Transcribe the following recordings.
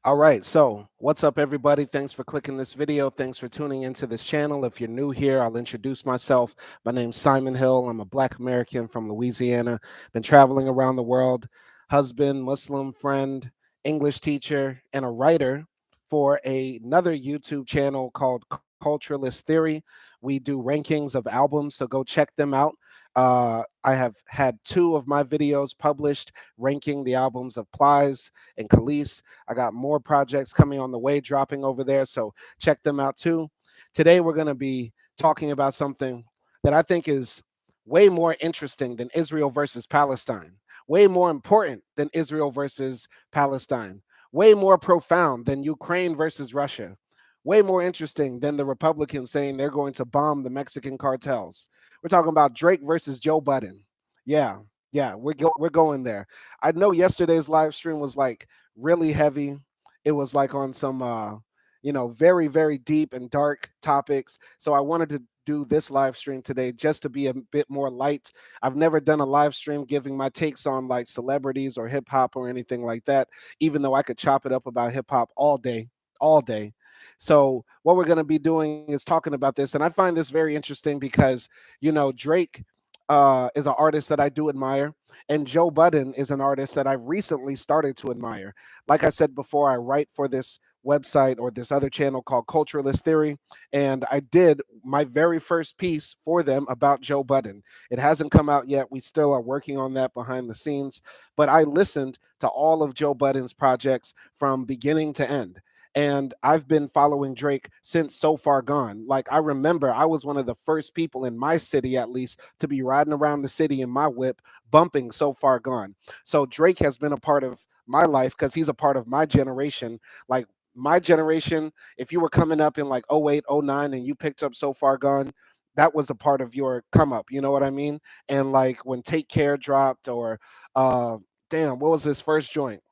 All right, so what's up, everybody? Thanks for clicking this video. Thanks for tuning into this channel. If you're new here, I'll introduce myself. My name's Simon Hill. I'm a Black American from Louisiana. Been traveling around the world, husband, Muslim friend, English teacher, and a writer for another YouTube channel called Culturalist Theory. We do rankings of albums, so go check them out. I have had two of my videos published ranking the albums of Plies and Khalees. I got more projects coming on the way, dropping over there. So check them out too. Today, we're going to be talking about something that I think is way more interesting than Israel versus Palestine, way more important than Israel versus Palestine, way more profound than Ukraine versus Russia, way more interesting than the Republicans saying they're going to bomb the Mexican cartels. We're talking about Drake versus Joe Budden. Yeah, yeah, we're going there. I know yesterday's live stream was like really heavy. It was like on some very very deep and dark topics. So I wanted to do this live stream today just to be a bit more light. I've never done a live stream giving my takes on like celebrities or hip hop or anything like that, even though I could chop it up about hip hop all day, all day. So what we're going to be doing is talking about this, and I find this very interesting because Drake is an artist that I do admire, and Joe Budden is an artist that I've recently started to admire. Like I said before, I write for this website or this other channel called Culturalist Theory, and I did my very first piece for them about Joe Budden. It hasn't come out yet. We still are working on that behind the scenes, but I listened to all of Joe Budden's projects from beginning to end. And I've been following Drake since So Far Gone. Like, I remember I was one of the first people in my city, at least, to be riding around the city in my whip bumping So Far Gone. So Drake has been a part of my life because he's a part of my generation. Like, my generation, if you were coming up in like '08, '09, and you picked up So Far Gone, that was a part of your come up. You know what I mean? And like when Take Care dropped, or damn, what was his first joint?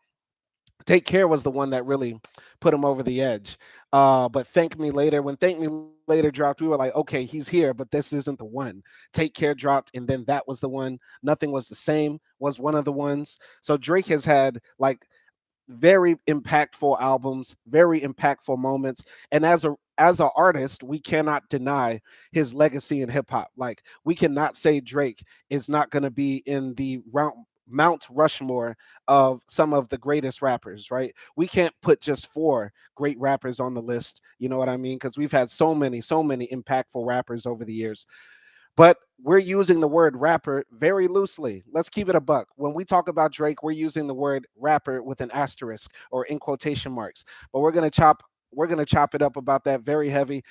Take Care was the one that really put him over the edge. But Thank Me Later, when Thank Me Later dropped, we were like, okay, he's here, but this isn't the one. Take Care dropped, and then that was the one. Nothing Was the Same was one of the ones. So Drake has had like very impactful albums, very impactful moments, and as an artist, we cannot deny his legacy in hip hop. Like, we cannot say Drake is not going to be in the Mount Rushmore of some of the greatest rappers, right? We can't put just four great rappers on the list. You know what I mean? Because we've had so many impactful rappers over the years, but we're using the word rapper very loosely. Let's keep it a buck. When we talk about Drake, we're using the word rapper with an asterisk or in quotation marks. But we're gonna chop it up about that very heavy.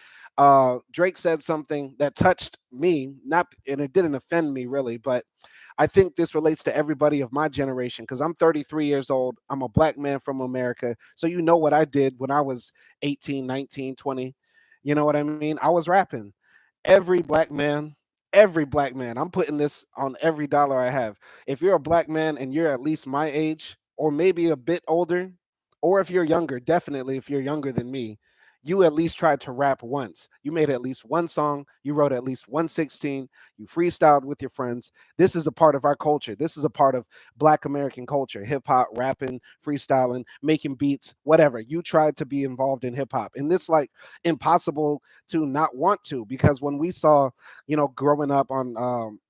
Drake said something that touched me, not and it didn't offend me really, but I think this relates to everybody of my generation because I'm 33 years old. I'm a black man from America. So you know what I did when I was 18, 19, 20. You know what I mean? I was rapping. Every black man, every black man, I'm putting this on every dollar I have. If you're a black man and you're at least my age or maybe a bit older, or if you're younger, definitely if you're younger than me, you at least tried to rap once. You made at least one song, you wrote at least 116, you freestyled with your friends. This is a part of our culture. This is a part of black American culture. Hip hop, rapping, freestyling, making beats, whatever. You tried to be involved in hip hop. And this like impossible to not want to, because when we saw,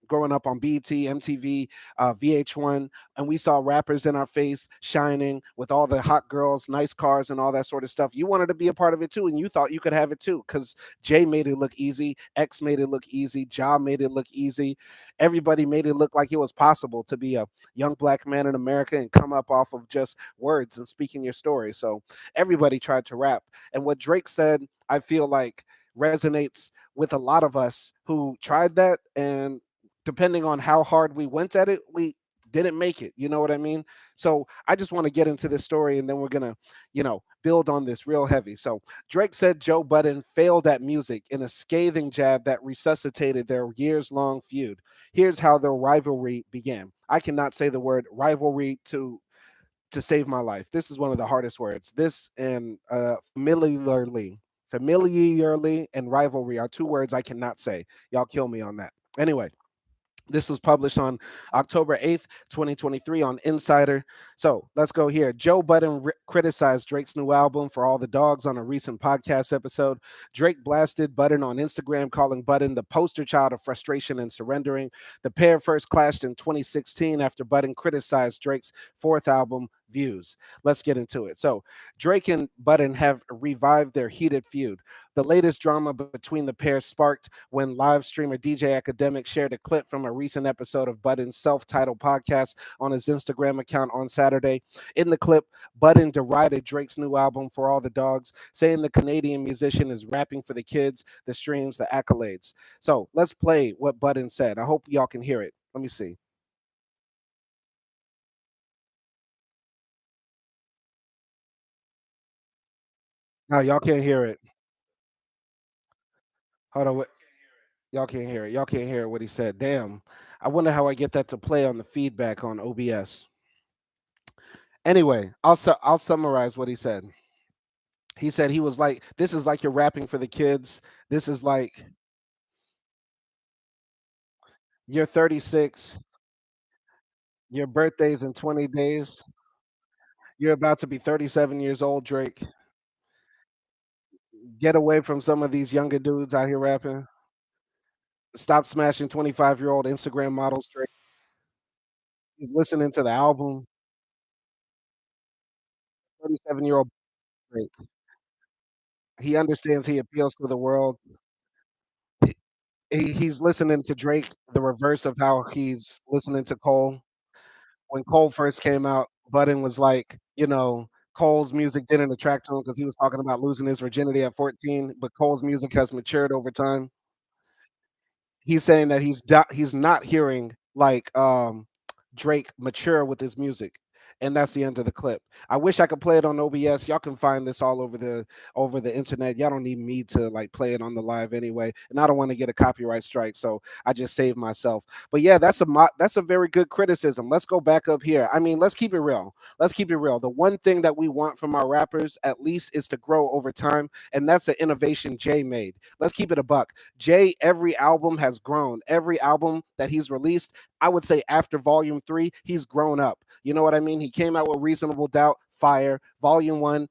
growing up on BET, MTV, VH1, and we saw rappers in our face shining with all the hot girls, nice cars, and all that sort of stuff. You wanted to be a part of it too, and you thought you could have it too because Jay made it look easy, X made it look easy, Ja made it look easy. Everybody made it look like it was possible to be a young black man in America and come up off of just words and speaking your story. So everybody tried to rap. And what Drake said, I feel like resonates with a lot of us who tried that, and depending on how hard we went at it, we didn't make it. You know what I mean? So I just want to get into this story, and then we're gonna, build on this real heavy. So Drake said Joe Budden failed at music in a scathing jab that resuscitated their years-long feud. Here's how their rivalry began. I cannot say the word rivalry to save my life. This is one of the hardest words. This and familiarly and rivalry are two words I cannot say. Y'all kill me on that. Anyway, This was published on October 8th, 2023 on Insider. So let's go here. Joe Budden criticized Drake's new album For All the Dogs on a recent podcast episode. Drake blasted Budden on Instagram, calling Budden the poster child of frustration and surrendering. The pair first clashed in 2016 after Budden criticized Drake's fourth album, Views. Let's get into it. So Drake and Budden have revived their heated feud. The latest drama between the pair sparked when live streamer DJ Academic shared a clip from a recent episode of Budden's self-titled podcast on his Instagram account on Saturday. In the clip, Budden derided Drake's new album For All the Dogs, saying the Canadian musician is rapping for the kids, the streams, the accolades. So let's play what Budden said. I hope y'all can hear it. Let me see. No, y'all can't hear it. Hold on. Y'all can't hear it. Y'all can't hear what he said. Damn. I wonder how I get that to play on the feedback on OBS. Anyway, I'll summarize what he said. He said he was like, "This is like you're rapping for the kids. This is like you're 36. Your birthday's in 20 days. You're about to be 37 years old, Drake. Get away from some of these younger dudes out here rapping. Stop smashing 25-year-old Instagram models, Drake. He's listening to the album. 37-year-old Drake. He understands he appeals to the world. He's listening to Drake, the reverse of how he's listening to Cole. When Cole first came out, Budden was like, Cole's music didn't attract him because he was talking about losing his virginity at 14, but Cole's music has matured over time. He's saying that he's not hearing like Drake mature with his music. And that's the end of the clip. I wish I could play it on OBS. Y'all can find this all over the internet. Y'all don't need me to like play it on the live anyway. And I don't want to get a copyright strike, so I just saved myself. But yeah, that's a very good criticism. Let's go back up here. I mean, let's keep it real. Let's keep it real. The one thing that we want from our rappers, at least, is to grow over time, and that's an innovation Jay made. Let's keep it a buck. Jay, every album has grown. Every album that he's released, I would say after Volume 3, he's grown up. You know what I mean? He came out with Reasonable Doubt, fire. Volume 1,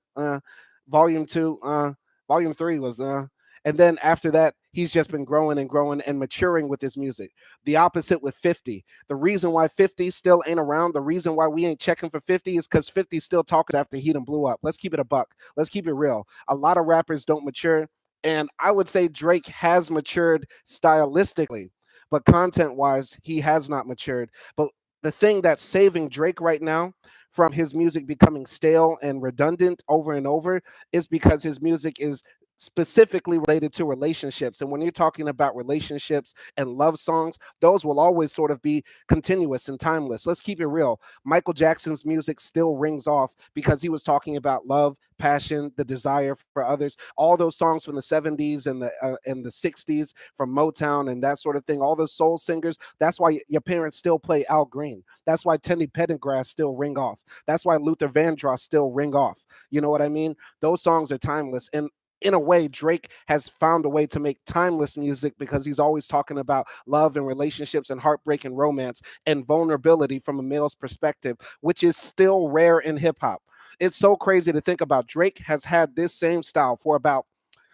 Volume 2, Volume 3 was, and then after that, he's just been growing and growing and maturing with his music. The opposite with 50. The reason why 50 still ain't around, the reason why we ain't checking for 50 is because 50 still talks after he done blew up. Let's keep it a buck. Let's keep it real. A lot of rappers don't mature. And I would say Drake has matured stylistically, but content wise, he has not matured. But the thing that's saving Drake right now from his music becoming stale and redundant over and over is because his music is specifically related to relationships. And when you're talking about relationships and love songs, those will always sort of be continuous and timeless. Let's keep it real. Michael Jackson's music still rings off because he was talking about love, passion, the desire for others. All those songs from the 70s and the 60s from Motown and that sort of thing, all those soul singers, that's why your parents still play Al Green. That's why Teddy Pendergrass still ring off. That's why Luther Vandross still ring off. You know what I mean? Those songs are timeless. And in a way, Drake has found a way to make timeless music because he's always talking about love and relationships and heartbreak and romance and vulnerability from a male's perspective, which is still rare in hip hop. It's so crazy to think about. Drake has had this same style for about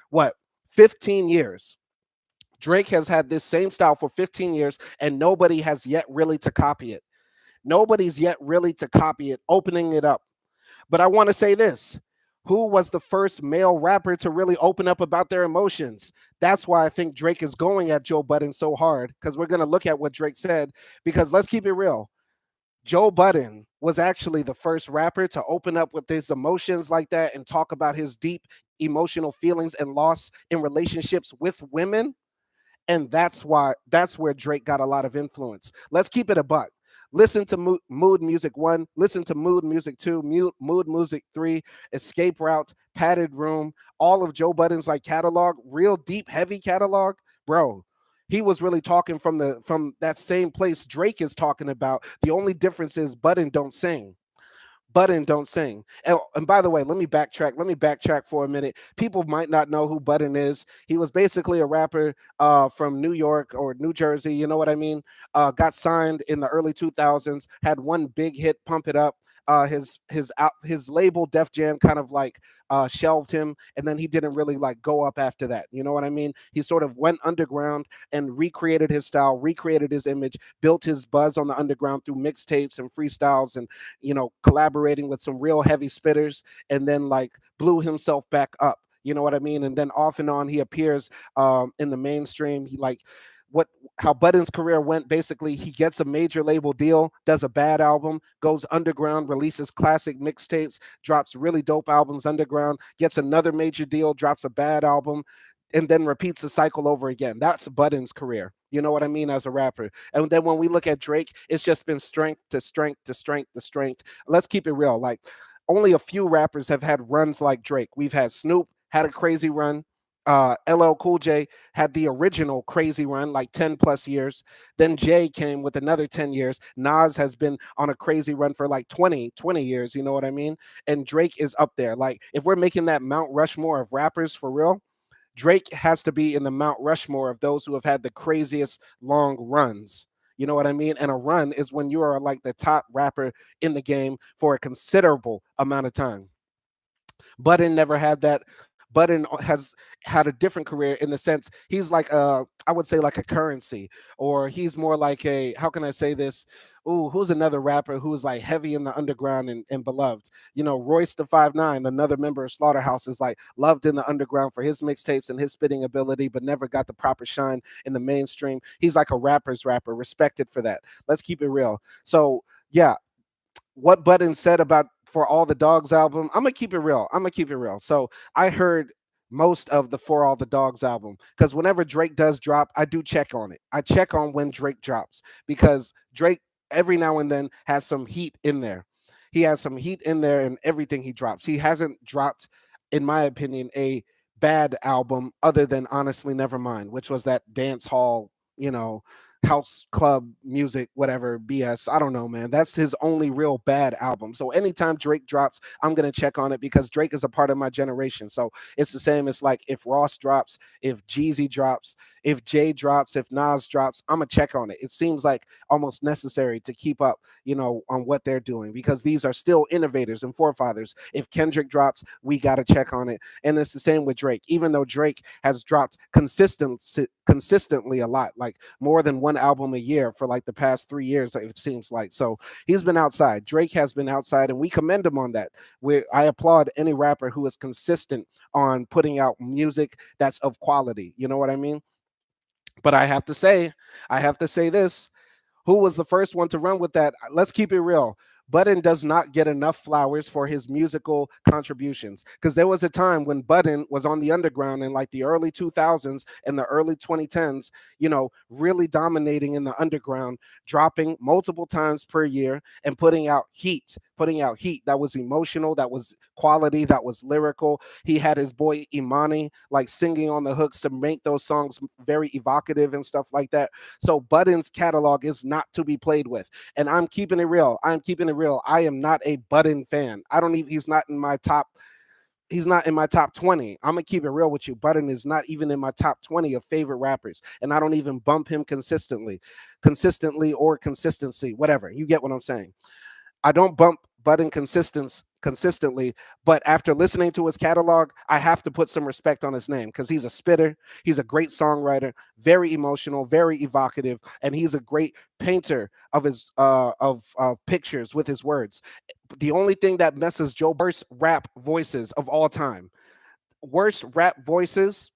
what, 15 years. Drake has had this same style for 15 years and nobody has yet really to copy it. Nobody's yet really to copy it, opening it up. But I want to say this. Who was the first male rapper to really open up about their emotions? That's why I think Drake is going at Joe Budden so hard, because we're going to look at what Drake said. Because let's keep it real. Joe Budden was actually the first rapper to open up with his emotions like that and talk about his deep emotional feelings and loss in relationships with women. And that's where Drake got a lot of influence. Let's keep it a buck. Listen to Mood Music 1, listen to Mood Music 2, Mood Music 3, Escape Route, Padded Room, all of Joe Budden's like catalog, real deep, heavy catalog, bro. He was really talking from that same place Drake is talking about. The only difference is Budden don't sing. Budden don't sing. And by the way, let me backtrack. Let me backtrack for a minute. People might not know who Budden is. He was basically a rapper from New York or New Jersey. You know what I mean? Got signed in the early 2000s. Had one big hit, "Pump It Up." His label Def Jam kind of like shelved him, and then he didn't really like go up after that. You know what I mean? He sort of went underground and recreated his style, recreated his image, built his buzz on the underground through mixtapes and freestyles, and collaborating with some real heavy spitters, and then like blew himself back up. You know what I mean? And then off and on, he appears in the mainstream. He like what how Budden's career went. Basically, he gets a major label deal, does a bad album, goes underground, releases classic mixtapes, drops really dope albums underground, gets another major deal, drops a bad album, and then repeats the cycle over again. That's Budden's career. You know what I mean, as a rapper. And then when we look at Drake, it's just been strength to strength to strength to strength. Let's keep it real. Like, only a few rappers have had runs like Drake. We've had Snoop had a crazy run. LL Cool J had the original crazy run, like 10 plus years. Then Jay came with another 10 years. Nas has been on a crazy run for like 20 years. You know what I mean? And Drake is up there. Like, if we're making that Mount Rushmore of rappers for real, Drake has to be in the Mount Rushmore of those who have had the craziest long runs. You know what I mean? And a run is when you are like the top rapper in the game for a considerable amount of time. Budden never had that. Budden has had a different career in the sense he's like I would say like a currency, or he's more like a, how can I say this? Ooh, who's another rapper who's like heavy in the underground and beloved? Royce the 5'9", another member of Slaughterhouse, is like loved in the underground for his mixtapes and his spitting ability, but never got the proper shine in the mainstream. He's like a rapper's rapper, respected for that. Let's keep it real. So yeah, what Budden said about For All the Dogs album, I'm gonna keep it real. I'm gonna keep it real. So I heard most of the For All the Dogs album, because whenever Drake does drop, I do check on it. I check on when Drake drops, because Drake every now and then has some heat in there. He has some heat in there in everything he drops. He hasn't dropped, in my opinion, a bad album other than Honestly Nevermind, which was that dance hall, you know, house club music, whatever BS. I don't know, man. That's his only real bad album. So anytime Drake drops, I'm gonna check on it, because Drake is a part of my generation. So it's the same. It's like if Ross drops, if Jeezy drops, if Jay drops, if Nas drops, I'm gonna check on it. It seems like almost necessary to keep up, on what they're doing, because these are still innovators and forefathers. If Kendrick drops, we gotta check on it. And it's the same with Drake. Even though Drake has dropped consistently a lot, like more than one album a year for like the past 3 years, it seems like. So he's been outside. Drake has been outside, and we commend him on that. I applaud any rapper who is consistent on putting out music that's of quality. You know what I mean? But I have to say this. Who was the first one to run with that? Let's keep it real. Budden does not get enough flowers for his musical contributions, because there was a time when Budden was on the underground in like the early 2000s and the early 2010s, really dominating in the underground, dropping multiple times per year and putting out heat that was emotional, that was quality, that was lyrical. He had his boy Imani like singing on the hooks to make those songs very evocative and stuff like that. So Budden's catalog is not to be played with. And I'm keeping it real. I am not a Budden fan. I don't even he's not in my top 20. I'm gonna keep it real with you. Budden is not even in my top 20 of favorite rappers. And I don't even bump him consistently or consistency, whatever. You get what I'm saying. I don't bump Budden consistently, but after listening to his catalog, I have to put some respect on his name, because he's a spitter, he's a great songwriter, very emotional, very evocative, and he's a great painter of his of pictures with his words. The only thing that messes Joe worst rap voices of all time, worst rap voices,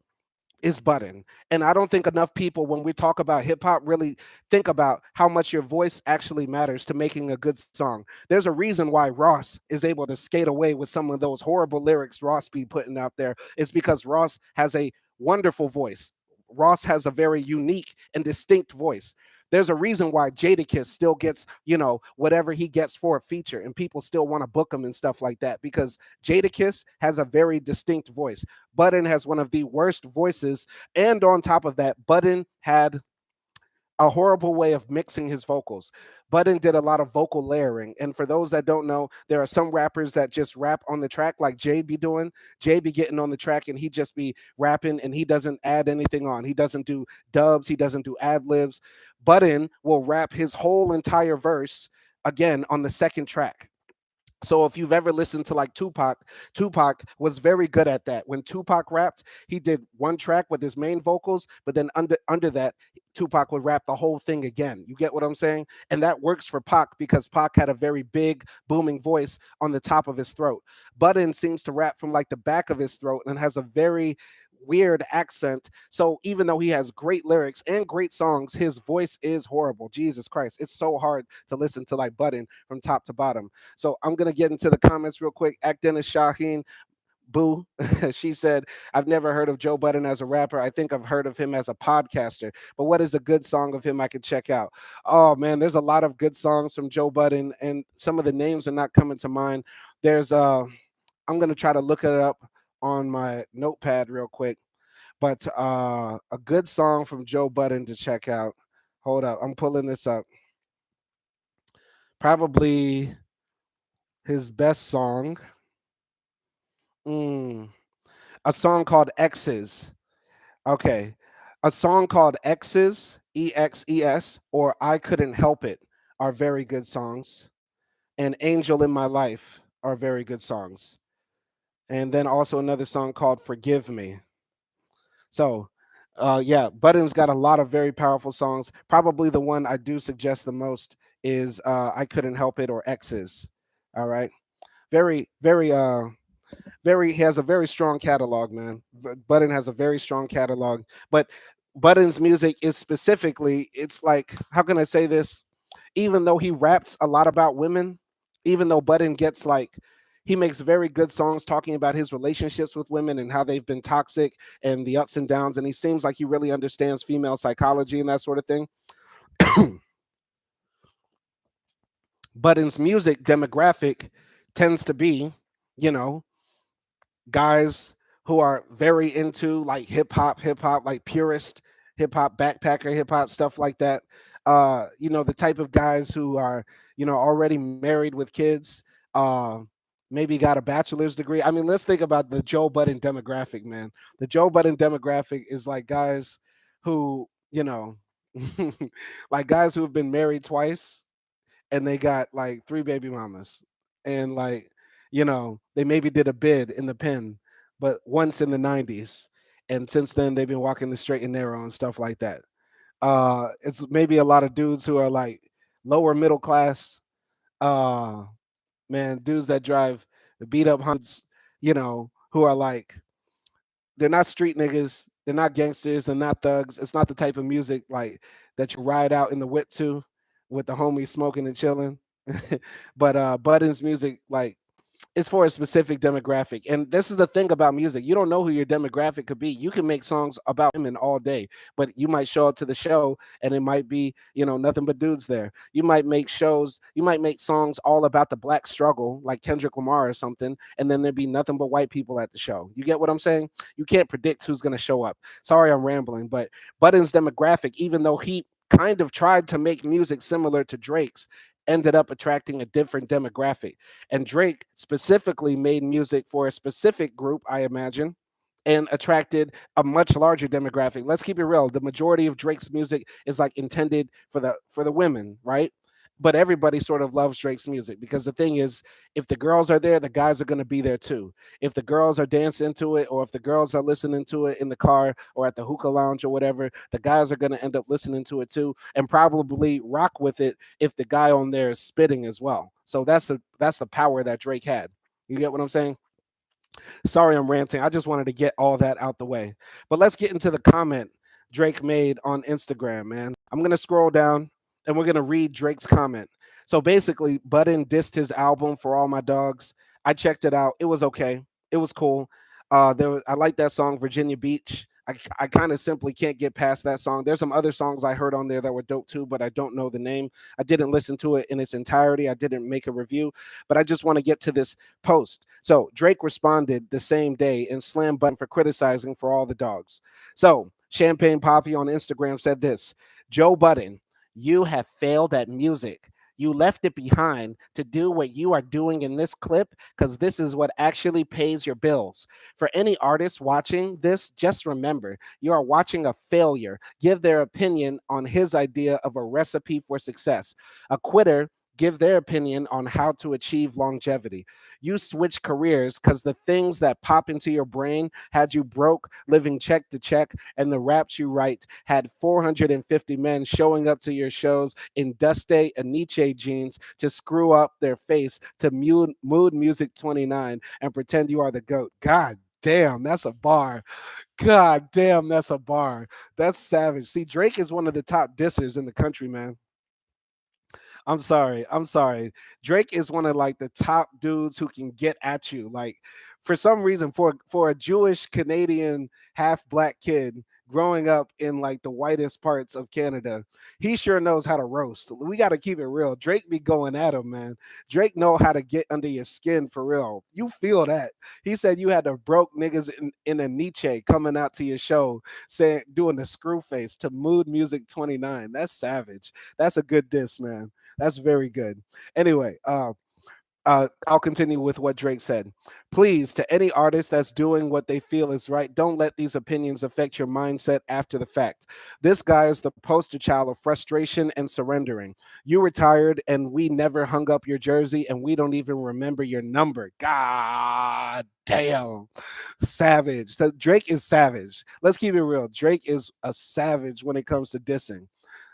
is Budden. And I don't think enough people, when we talk about hip hop, really think about how much your voice actually matters to making a good song. There's a reason why Ross is able to skate away with some of those horrible lyrics Ross be putting out there. It's because Ross has a wonderful voice. Ross has a very unique and distinct voice. There's a reason why Jadakiss still gets, whatever he gets for a feature, and people still want to book him and stuff like that, because Jadakiss has a very distinct voice. Budden has one of the worst voices, and on top of that, Budden had a horrible way of mixing his vocals. Budden did a lot of vocal layering. And for those that don't know, there are some rappers that just rap on the track, like Jay be doing. Jay be getting on the track and he just be rapping and he doesn't add anything on. He doesn't do dubs, he doesn't do ad libs. Budden will rap his whole entire verse again on the second track. So if you've ever listened to like Tupac, Tupac was very good at that. When Tupac rapped, he did one track with his main vocals, but then under that, Tupac would rap the whole thing again. You get what I'm saying? And that works for Pac because Pac had a very big booming voice on the top of his throat. Budden seems to rap from like the back of his throat and has a very weird accent. So even though he has great lyrics and great songs, his voice is horrible. Jesus Christ. It's so hard to listen to like Budden from top to bottom. So I'm gonna get into the comments real quick. Dennis Shaheen, Boo, she said, I've never heard of Joe Budden as a rapper. I think I've heard of him as a podcaster. But what is a good song of him I could check out? Oh man, there's a lot of good songs from Joe Budden, and some of the names are not coming to mind. There's I'm gonna try to look it up on my notepad real quick. But a good song from Joe Budden to check out. Hold up, I'm pulling this up. Probably his best song. Mm, a song called X's. Okay. A song called X's, EXES, or I Couldn't Help It are very good songs. And Angel in My Life are very good songs. And then also another song called Forgive Me. So, yeah, Budden's got a lot of very powerful songs. Probably the one I do suggest the most is I Couldn't Help It or X's. All right. Very, very he has a very strong catalog, man. Budden has a very strong catalog, but Budden's music is specifically, it's like, how can I say this? Even though he raps a lot about women, even though Budden gets like, he makes very good songs talking about his relationships with women and how they've been toxic and the ups and downs, and he seems like he really understands female psychology and that sort of thing. Budden's music demographic tends to be, you know, guys who are very into like hip hop, like purist hip hop, backpacker hip hop, stuff like that. The type of guys who are, already married with kids, maybe got a bachelor's degree. I mean, let's think about the Joe Budden demographic, man. The Joe Budden demographic is like guys who, like guys who have been married twice and they got like three baby mamas and like they maybe did a bid in the pen but once in the 90s, and since then they've been walking the straight and narrow and stuff like that. It's maybe a lot of dudes who are like lower middle class, uh man, dudes that drive beat up hunts, who are like, they're not street niggas, they're not gangsters, they're not thugs. It's not the type of music like that you ride out in the whip to with the homies smoking and chilling. But Budden's music, like, it's for a specific demographic. And this is the thing about music. You don't know who your demographic could be. You can make songs about women all day, but you might show up to the show and it might be, nothing but dudes there. You might make songs all about the black struggle, like Kendrick Lamar or something, and then there'd be nothing but white people at the show. You get what I'm saying? You can't predict who's going to show up. Sorry, I'm rambling, but Budden's demographic, even though he kind of tried to make music similar to Drake's, ended up attracting a different demographic. And Drake specifically made music for a specific group, I imagine, and attracted a much larger demographic. Let's keep it real. The majority of Drake's music is like intended for the women, right? But everybody sort of loves Drake's music because the thing is, if the girls are there, the guys are going to be there too. If the girls are dancing to it, or if the girls are listening to it in the car or at the hookah lounge or whatever, the guys are going to end up listening to it too and probably rock with it if the guy on there is spitting as well. So that's the power that Drake had. You get what I'm saying? Sorry, I'm ranting. I just wanted to get all that out the way. But let's get into the comment Drake made on Instagram, man. I'm going to scroll down and we're going to read Drake's comment. So basically, Budden dissed his album For All My Dogs. I checked it out. It was okay. It was cool. I like that song, Virginia Beach. I kind of simply can't get past that song. There's some other songs I heard on there that were dope too, but I don't know the name. I didn't listen to it in its entirety. I didn't make a review, but I just want to get to this post. So Drake responded the same day and slammed Budden for criticizing For All the Dogs. So Champagne Poppy on Instagram said this: Joe Budden, you have failed at music. You left it behind to do what you are doing in this clip because this is what actually pays your bills. For any artist watching this, just remember you are watching a failure give their opinion on his idea of a recipe for success. A quitter give their opinion on how to achieve longevity. You switch careers because the things that pop into your brain had you broke, living check to check, and the raps you write had 450 men showing up to your shows in Dusty and Nietzsche jeans to screw up their face to Mood Music 29 and pretend you are the GOAT. God damn, that's a bar. God damn, that's a bar. That's savage. See, Drake is one of the top dissers in the country, man. I'm sorry. I'm sorry. Drake is one of like the top dudes who can get at you. Like for some reason, for a Jewish Canadian half black kid growing up in like the whitest parts of Canada, he sure knows how to roast. We got to keep it real. Drake be going at him, man. Drake know how to get under your skin for real. You feel that. He said you had the broke niggas in a Nietzsche coming out to your show saying doing the screw face to Mood Music 29. That's savage. That's a good diss, man. That's very good. Anyway, I'll continue with what Drake said. Please, to any artist that's doing what they feel is right, don't let these opinions affect your mindset after the fact. This guy is the poster child of frustration and surrendering. You retired and we never hung up your jersey and we don't even remember your number. God damn. Savage. So Drake is savage. Let's keep it real. Drake is a savage when it comes to dissing.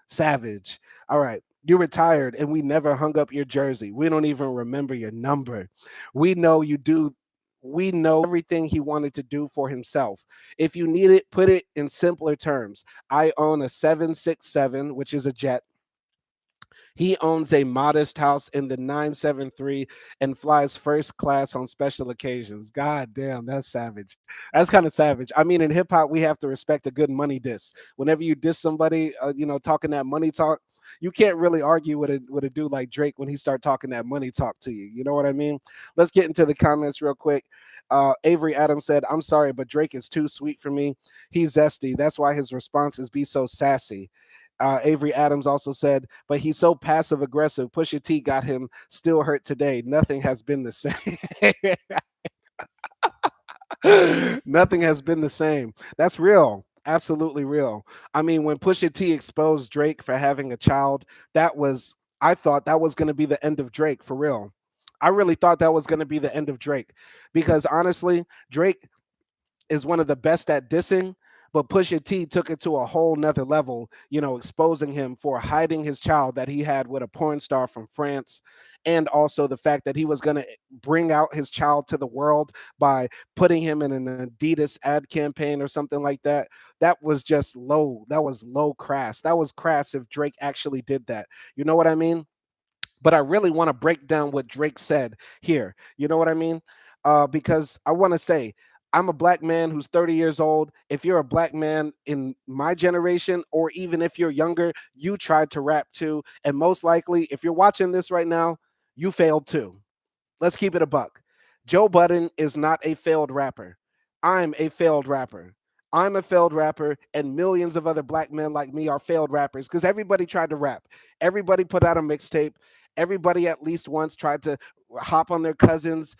Savage. All right. You retired and we never hung up your jersey. We don't even remember your number. We know you do. We know everything he wanted to do for himself. If you need it, put it in simpler terms. I own a 767, which is a jet. He owns a modest house in the 973 and flies first class on special occasions. God damn, that's savage. That's kind of savage. I mean, in hip hop, we have to respect a good money diss. Whenever you diss somebody, talking that money talk, you can't really argue with a dude like Drake when he start talking that money talk to you. You know what I mean? Let's get into the comments real quick. Avery Adams said, "I'm sorry, but Drake is too sweet for me. He's zesty. That's why his responses be so sassy." Avery Adams also said, but he's so passive aggressive. Pusha T got him still hurt today. Nothing has been the same. Nothing has been the same. That's real. Absolutely real. I mean, when Pusha T exposed Drake for having a child, I thought that was going to be the end of Drake for real. I really thought that was going to be the end of Drake because honestly, Drake is one of the best at dissing, but Pusha T took it to a whole nother level, exposing him for hiding his child that he had with a porn star from France, and also the fact that he was going to bring out his child to the world by putting him in an Adidas ad campaign or something like that. That was just low. That was low crass. That was crass if Drake actually did that. You know what I mean? But I really want to break down what Drake said here. You know what I mean? Because I want to say, I'm a black man who's 30 years old. If you're a black man in my generation, or even if you're younger, you tried to rap too. And most likely, if you're watching this right now, you failed too. Let's keep it a buck. Joe Budden is not a failed rapper. I'm a failed rapper. I'm a failed rapper, and millions of other black men like me are failed rappers because everybody tried to rap. Everybody put out a mixtape. Everybody at least once tried to hop on their cousin's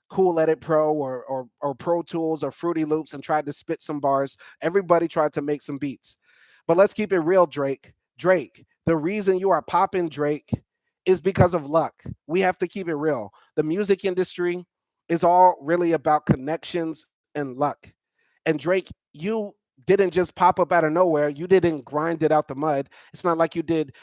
Cool Edit Pro or Pro Tools or Fruity Loops and tried to spit some bars. Everybody tried to make some beats. But let's keep it real, Drake. Drake, the reason you are popping, Drake, is because of luck. We have to keep it real. The music industry is all really about connections and luck. And Drake, you didn't just pop up out of nowhere. You didn't grind it out the mud. It's not like you did,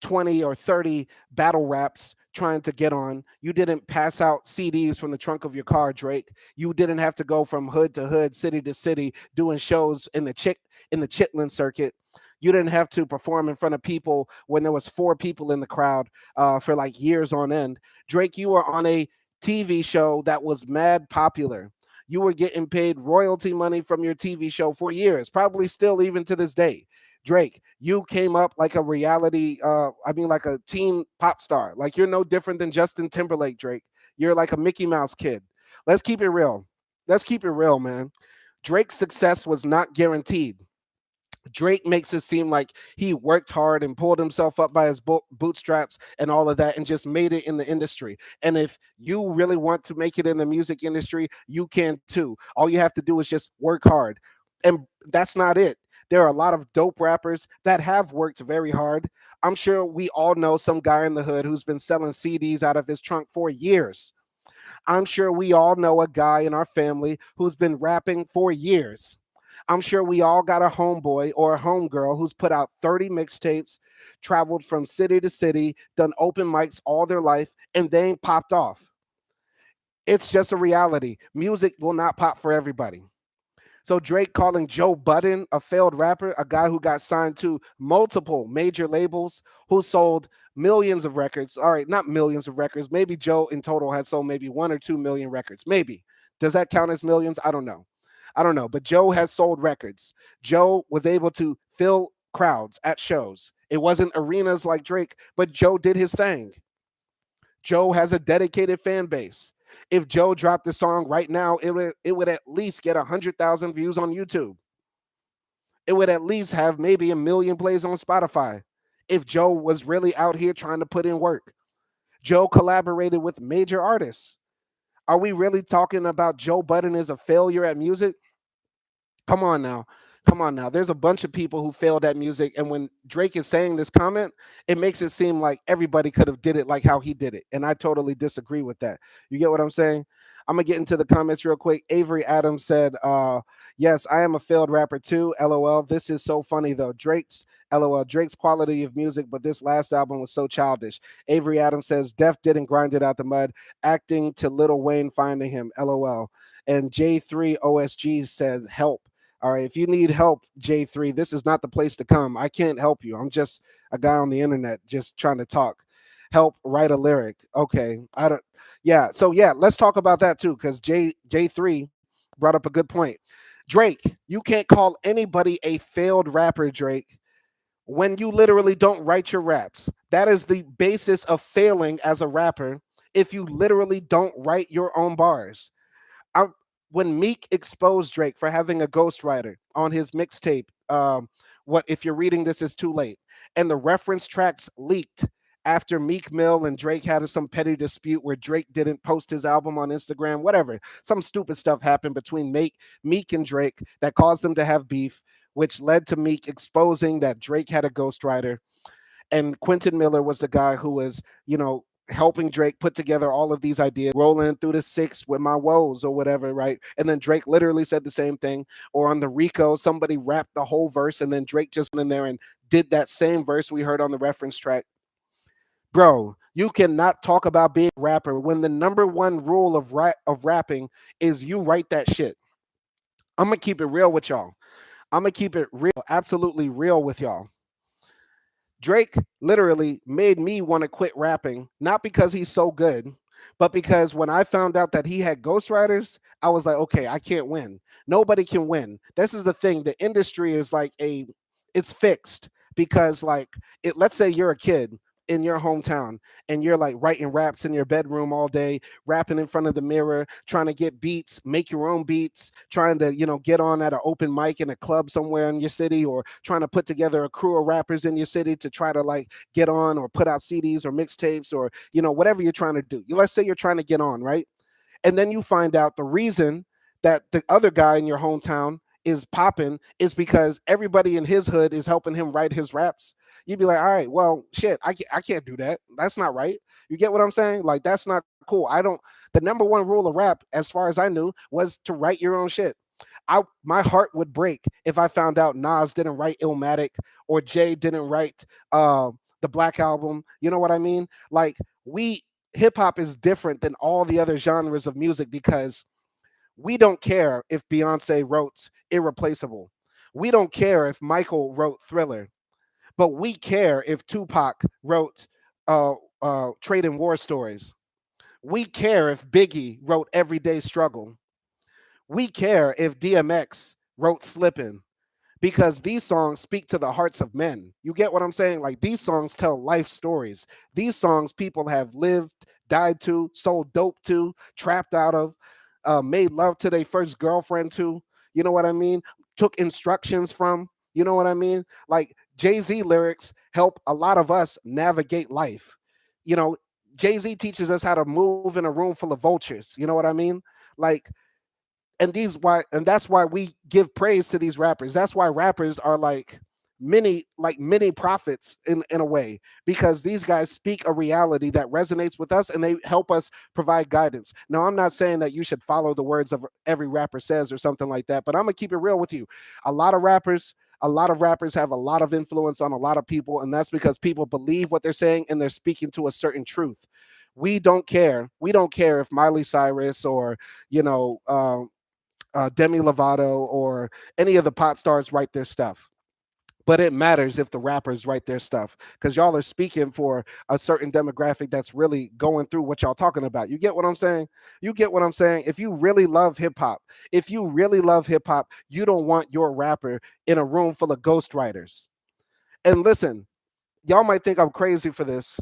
20 or 30 battle raps trying to get on. You didn't pass out CDs from the trunk of your car, Drake. You didn't have to go from hood to hood, city to city, doing shows in the Chitlin circuit. You didn't have to perform in front of people when there was 4 people in the crowd for like years on end. Drake, you were on a TV show that was mad popular. You were getting paid royalty money from your TV show for years, probably still even to this day. Drake, you came up like a like a teen pop star. Like you're no different than Justin Timberlake, Drake. You're like a Mickey Mouse kid. Let's keep it real. Let's keep it real, man. Drake's success was not guaranteed. Drake makes it seem like he worked hard and pulled himself up by his bootstraps and all of that and just made it in the industry. And if you really want to make it in the music industry, you can too. All you have to do is just work hard. And that's not it. There are a lot of dope rappers that have worked very hard. I'm sure we all know some guy in the hood who's been selling CDs out of his trunk for years. I'm sure we all know a guy in our family who's been rapping for years. I'm sure we all got a homeboy or a homegirl who's put out 30 mixtapes, traveled from city to city, done open mics all their life, and they ain't popped off. It's just a reality. Music will not pop for everybody. So Drake calling Joe Budden a failed rapper, a guy who got signed to multiple major labels, who sold millions of records. All right, not millions of records. Maybe Joe in total had sold maybe 1 or 2 million records. Maybe. Does that count as millions? I don't know. I don't know. But Joe has sold records. Joe was able to fill crowds at shows. It wasn't arenas like Drake, but Joe did his thing. Joe has a dedicated fan base. If Joe dropped the song right now, it would at least get 100,000 views on YouTube. It would at least have maybe 1 million plays on Spotify. If Joe was really out here trying to put in work, Joe collaborated with major artists. Are we really talking about Joe Budden is a failure at music? Come on now. Come on now. There's a bunch of people who failed at music. And when Drake is saying this comment, it makes it seem like everybody could have did it like how he did it. And I totally disagree with that. You get what I'm saying? I'm gonna get into the comments real quick. Avery Adams said, yes, I am a failed rapper too. LOL. This is so funny though. Drake's quality of music, but this last album was so childish. Avery Adams says, Def didn't grind it out the mud, acting to Lil Wayne finding him. LOL. And J3 OSG says, help. All right, if you need help, J3, this is not the place to come. I can't help you. I'm just a guy on the internet just trying to talk. Help write a lyric. Okay. I don't Yeah, so yeah, let's talk about that too cuz J3 brought up a good point. Drake, you can't call anybody a failed rapper, Drake, when you literally don't write your raps. That is the basis of failing as a rapper if you literally don't write your own bars. I, when Meek exposed Drake for having a ghostwriter on his mixtape, what if you're reading this is too late, and the reference tracks leaked after Meek Mill and Drake had some petty dispute where Drake didn't post his album on Instagram, whatever. Some stupid stuff happened between Meek and Drake that caused them to have beef, which led to Meek exposing that Drake had a ghostwriter. And Quentin Miller was the guy who was, helping Drake put together all of these ideas, rolling through the six with my woes or whatever, right? And then Drake literally said the same thing. Or on the Rico, somebody rapped the whole verse and then Drake just went in there and did that same verse we heard on the reference track. Bro, you cannot talk about being a rapper when the number one rule of rapping is you write that shit. I'm gonna keep it real with y'all. I'm gonna keep it real, absolutely real with y'all. Drake literally made me want to quit rapping, not because he's so good, but because when I found out that he had ghostwriters, I was like, okay, I can't win. Nobody can win. This is the thing. The industry is like it's fixed because let's say you're a kid in your hometown and you're like writing raps in your bedroom all day, rapping in front of the mirror, trying to get beats, make your own beats, trying to, get on at an open mic in a club somewhere in your city, or trying to put together a crew of rappers in your city to try to like get on or put out CDs or mixtapes or, whatever you're trying to do. Let's say you're trying to get on, right? And then you find out the reason that the other guy in your hometown is popping is because everybody in his hood is helping him write his raps. You'd be like, all right, well, shit, I can't do that. That's not right. You get what I'm saying? Like, that's not cool. The number one rule of rap, as far as I knew, was to write your own shit. My heart would break if I found out Nas didn't write Illmatic or Jay didn't write the Black Album. You know what I mean? Like, hip hop is different than all the other genres of music because we don't care if Beyonce wrote Irreplaceable. We don't care if Michael wrote Thriller, but we care if Tupac wrote Trade and War Stories. We care if Biggie wrote Everyday Struggle. We care if DMX wrote Slippin', because these songs speak to the hearts of men. You get what I'm saying? Like, these songs tell life stories. These songs people have lived, died to, sold dope to, trapped out of, made love to their first girlfriend to. You know what I mean? Took instructions from. You know what I mean? Like Jay-Z lyrics help a lot of us navigate life. You know, Jay-Z teaches us how to move in a room full of vultures. You know what I mean? Like, and that's why we give praise to these rappers. That's why rappers are like mini prophets in a way, because these guys speak a reality that resonates with us and they help us provide guidance. Now, I'm not saying that you should follow the words of every rapper says or something like that, but I'm gonna keep it real with you. A lot of rappers a lot of rappers have a lot of influence on a lot of people, and that's because people believe what they're saying and they're speaking to a certain truth. We don't care if Miley Cyrus or you know Demi Lovato or any of the pop stars write their stuff. But it matters if the rappers write their stuff, because y'all are speaking for a certain demographic that's really going through what y'all talking about. You get what I'm saying? You get what I'm saying? If you really love hip hop, you don't want your rapper in a room full of ghostwriters. And listen, y'all might think I'm crazy for this,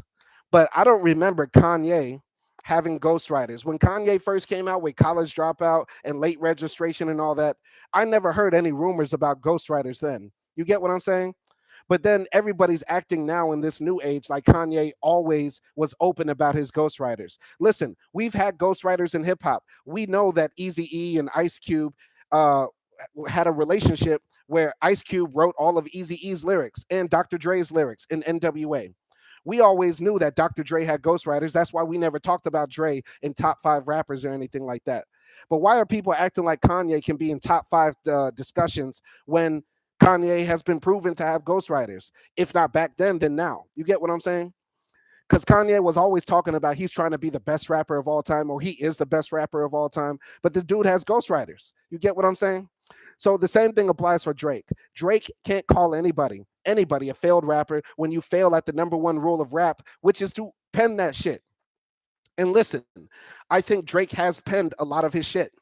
but I don't remember Kanye having ghostwriters. When Kanye first came out with College Dropout and Late Registration and all that, I never heard any rumors about ghostwriters then. You get what I'm saying? But then everybody's acting now in this new age like Kanye always was open about his ghostwriters. Listen, we've had ghostwriters in hip hop. We know that Easy E and Ice Cube uh, had a relationship where Ice Cube wrote all of Easy E's lyrics and Dr. Dre's lyrics in NWA. We always knew that Dr. Dre had ghostwriters. That's why we never talked about Dre in top five rappers or anything like that. But why are people acting like Kanye can be in top five discussions when Kanye has been proven to have ghostwriters? If not back then now. You get what I'm saying? Because Kanye was always talking about he's trying to be the best rapper of all time, or he is the best rapper of all time. But this dude has ghostwriters. You get what I'm saying? So the same thing applies for Drake. Drake can't call anybody a failed rapper when you fail at the number one rule of rap, which is to pen that shit. And listen, I think Drake has penned a lot of his shit.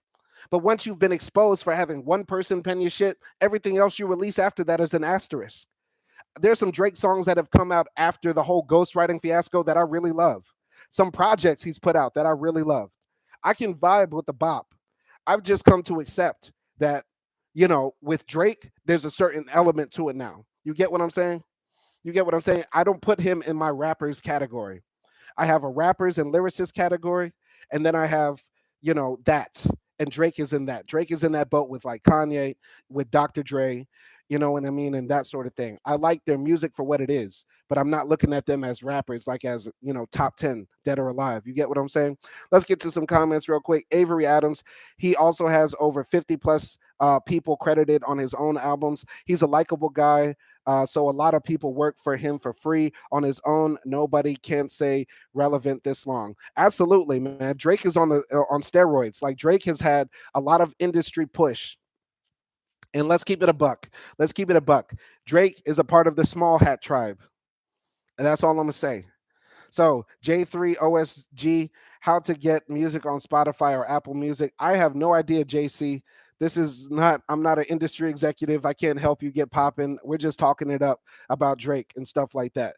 But once you've been exposed for having one person pen your shit, everything else you release after that is an asterisk. There's some Drake songs that have come out after the whole ghostwriting fiasco that I really love. Some projects he's put out that I really love. I can vibe with the bop. I've just come to accept that, with Drake, there's a certain element to it now. You get what I'm saying? You get what I'm saying? I don't put him in my rappers category. I have a rappers and lyricists category, and then I have, that. And Drake is in that. Drake is in that boat with like Kanye, with Dr. Dre, you know what I mean, and that sort of thing. I like their music for what it is, but I'm not looking at them as rappers, like as top 10 dead or alive. You get what I'm saying? Let's get to some comments real quick. Avery Adams, he also has over 50 plus people credited on his own albums. He's a likable guy. So a lot of people work for him for free on his own. Nobody can say relevant this long. Absolutely, man. Drake is on steroids. Like Drake has had a lot of industry push. And let's keep it a buck. Let's keep it a buck. Drake is a part of the small hat tribe. And that's all I'm gonna say. So J3OSG, how to get music on Spotify or Apple Music. I have no idea, JC. I'm not an industry executive. I can't help you get popping. We're just talking it up about Drake and stuff like that.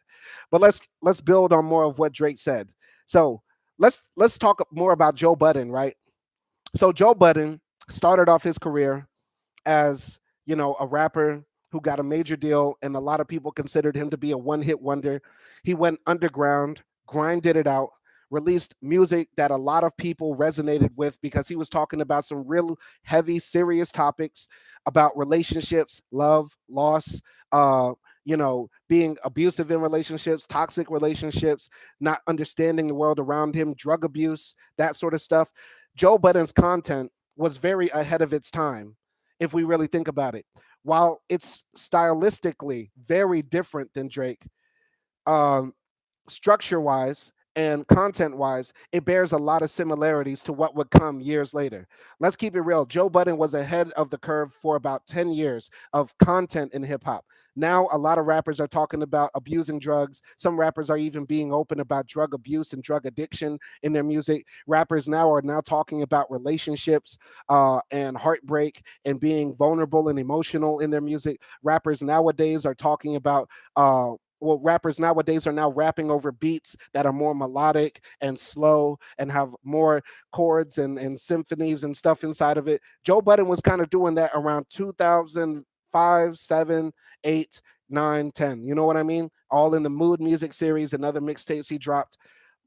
But let's build on more of what Drake said. So let's talk more about Joe Budden, right? So Joe Budden started off his career as a rapper who got a major deal, and a lot of people considered him to be a one-hit wonder. He went underground, grinded it out, released music that a lot of people resonated with because he was talking about some real heavy, serious topics about relationships, love, loss, being abusive in relationships, toxic relationships, not understanding the world around him, drug abuse, that sort of stuff. Joe Budden's content was very ahead of its time, if we really think about it. While it's stylistically very different than Drake, um, structure wise and content wise, it bears a lot of similarities to what would come years later. Let's keep it real. Joe Budden was ahead of the curve for about 10 years of content in hip hop. Now, a lot of rappers are talking about abusing drugs. Some rappers are even being open about drug abuse and drug addiction in their music. Rappers now are talking about relationships and heartbreak and being vulnerable and emotional in their music. Rappers nowadays are now rapping over beats that are more melodic and slow and have more chords and symphonies and stuff inside of it. Joe Budden was kind of doing that around 2005 5, 7, 8, 9, 10. You know what I mean? All in the Mood Music series and other mixtapes he dropped.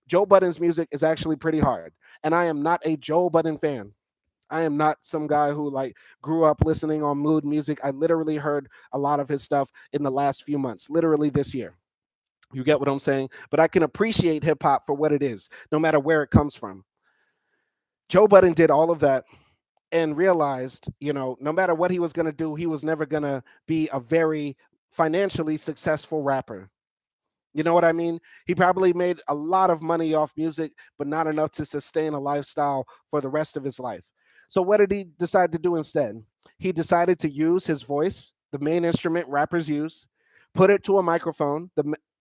Joe Budden's music is actually pretty hard. And I am not a Joe Budden fan. I am not some guy who like grew up listening on Mood Music. I literally heard a lot of his stuff in the last few months, literally this year. You get what I'm saying? But I can appreciate hip hop for what it is, no matter where it comes from. Joe Budden did all of that and realized, no matter what he was going to do, he was never going to be a very financially successful rapper. You know what I mean? He probably made a lot of money off music, but not enough to sustain a lifestyle for the rest of his life. So, what did he decide to do instead? He decided to use his voice, the main instrument rappers use, put it to a microphone,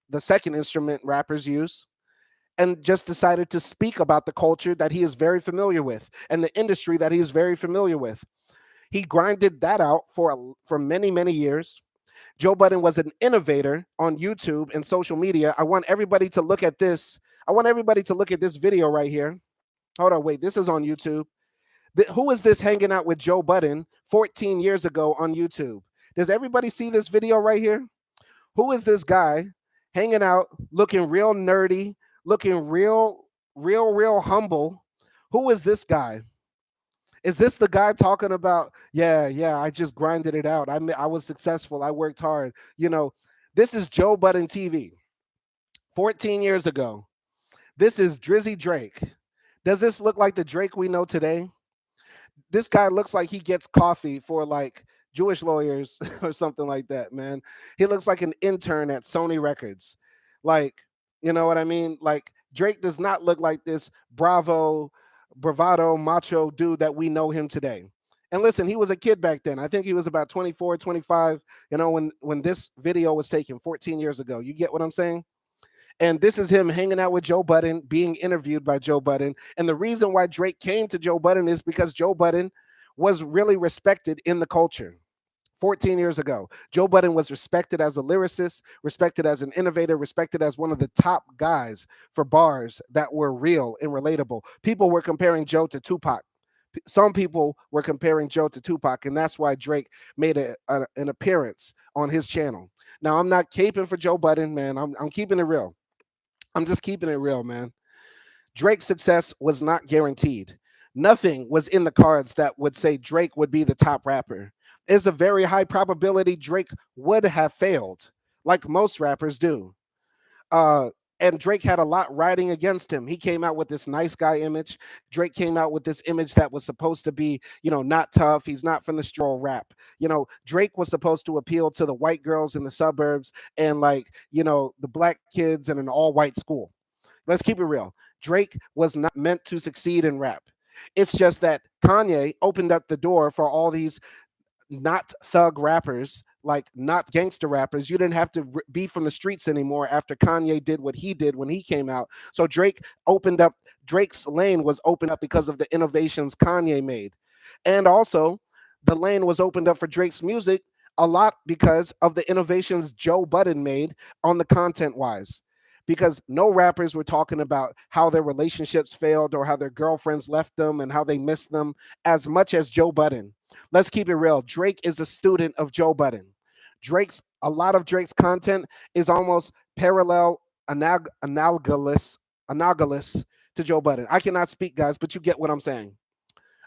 the second instrument rappers use, and just decided to speak about the culture that he is very familiar with and the industry that he is very familiar with. He grinded that out for many, many years. Joe Budden was an innovator on YouTube and social media. I want everybody to look at this. I want everybody to look at this video right here. Hold on, wait, this is on YouTube. Who is this hanging out with Joe Budden 14 years ago on YouTube? Does everybody see this video right here? Who is this guy hanging out, looking real nerdy, looking real humble? Who is this guy? Is this the guy talking about, yeah, I just grinded it out. I was successful. I worked hard. This is Joe Budden TV 14 years ago. This is Drizzy Drake. Does this look like the Drake we know today? This guy looks like he gets coffee for like Jewish lawyers or something like that, man. He looks like an intern at Sony Records. Like, you know what I mean? Like, Drake does not look like this bravado, macho dude that we know him today. And listen, he was a kid back then. I think he was about 24, 25, when this video was taken 14 years ago. You get what I'm saying? And this is him hanging out with Joe Budden, being interviewed by Joe Budden. And the reason why Drake came to Joe Budden is because Joe Budden was really respected in the culture. 14 years ago, Joe Budden was respected as a lyricist, respected as an innovator, respected as one of the top guys for bars that were real and relatable. People were comparing Joe to Tupac. Some people were comparing Joe to Tupac, and that's why Drake made an appearance on his channel. Now, I'm not caping for Joe Budden, man. I'm keeping it real. I'm just keeping it real, man. Drake's success was not guaranteed. Nothing was in the cards that would say Drake would be the top rapper. There's a very high probability Drake would have failed, like most rappers do. And Drake had a lot riding against him. He came out with this nice guy image. Drake came out with this image that was supposed to be, not tough. He's not from the street rap. Drake was supposed to appeal to the white girls in the suburbs and the black kids in an all-white school. Let's keep it real. Drake was not meant to succeed in rap. It's just that Kanye opened up the door for all these not thug rappers, like not gangster rappers. You didn't have to be from the streets anymore after Kanye did what he did when he came out. So Drake's lane was opened up because of the innovations Kanye made. And also, the lane was opened up for Drake's music a lot because of the innovations Joe Budden made on the content wise. Because no rappers were talking about how their relationships failed or how their girlfriends left them and how they missed them as much as Joe Budden. Let's keep it real. Drake is a student of Joe Budden. A lot of Drake's content is almost parallel, analogous to Joe Budden. I cannot speak, guys, but you get what I'm saying.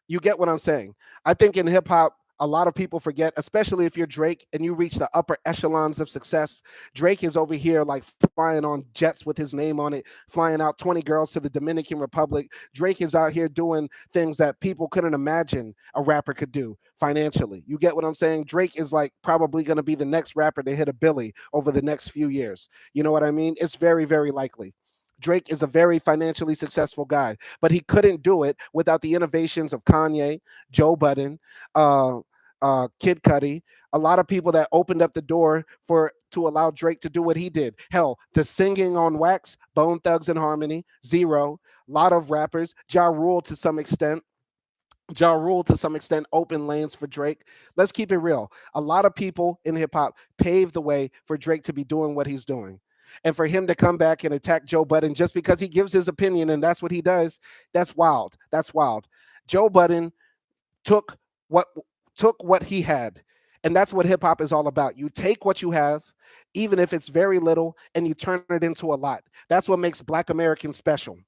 You get what I'm saying. I think in hip hop, a lot of people forget, especially if you're Drake and you reach the upper echelons of success. Drake is over here like flying on jets with his name on it, flying out 20 girls to the Dominican Republic. Drake is out here doing things that people couldn't imagine a rapper could do financially. You get what I'm saying? Drake is like probably going to be the next rapper to hit a billy over the next few years. You know what I mean? It's very, very likely. Drake is a very financially successful guy, but he couldn't do it without the innovations of Kanye, Joe Budden, Kid Cudi, a lot of people that opened up the door to allow Drake to do what he did. Hell, the singing on Wax, Bone Thugs and Harmony, Zero, a lot of rappers, Ja Rule to some extent. Ja Rule to some extent open lanes for Drake. Let's keep it real. A lot of people in hip hop paved the way for Drake to be doing what he's doing. And for him to come back and attack Joe Budden just because he gives his opinion and that's what he does, that's wild. That's wild. Joe Budden took what he had And that's what hip hop is all about. You take what you have, even if it's very little, and you turn it into a lot. That's what makes Black Americans special.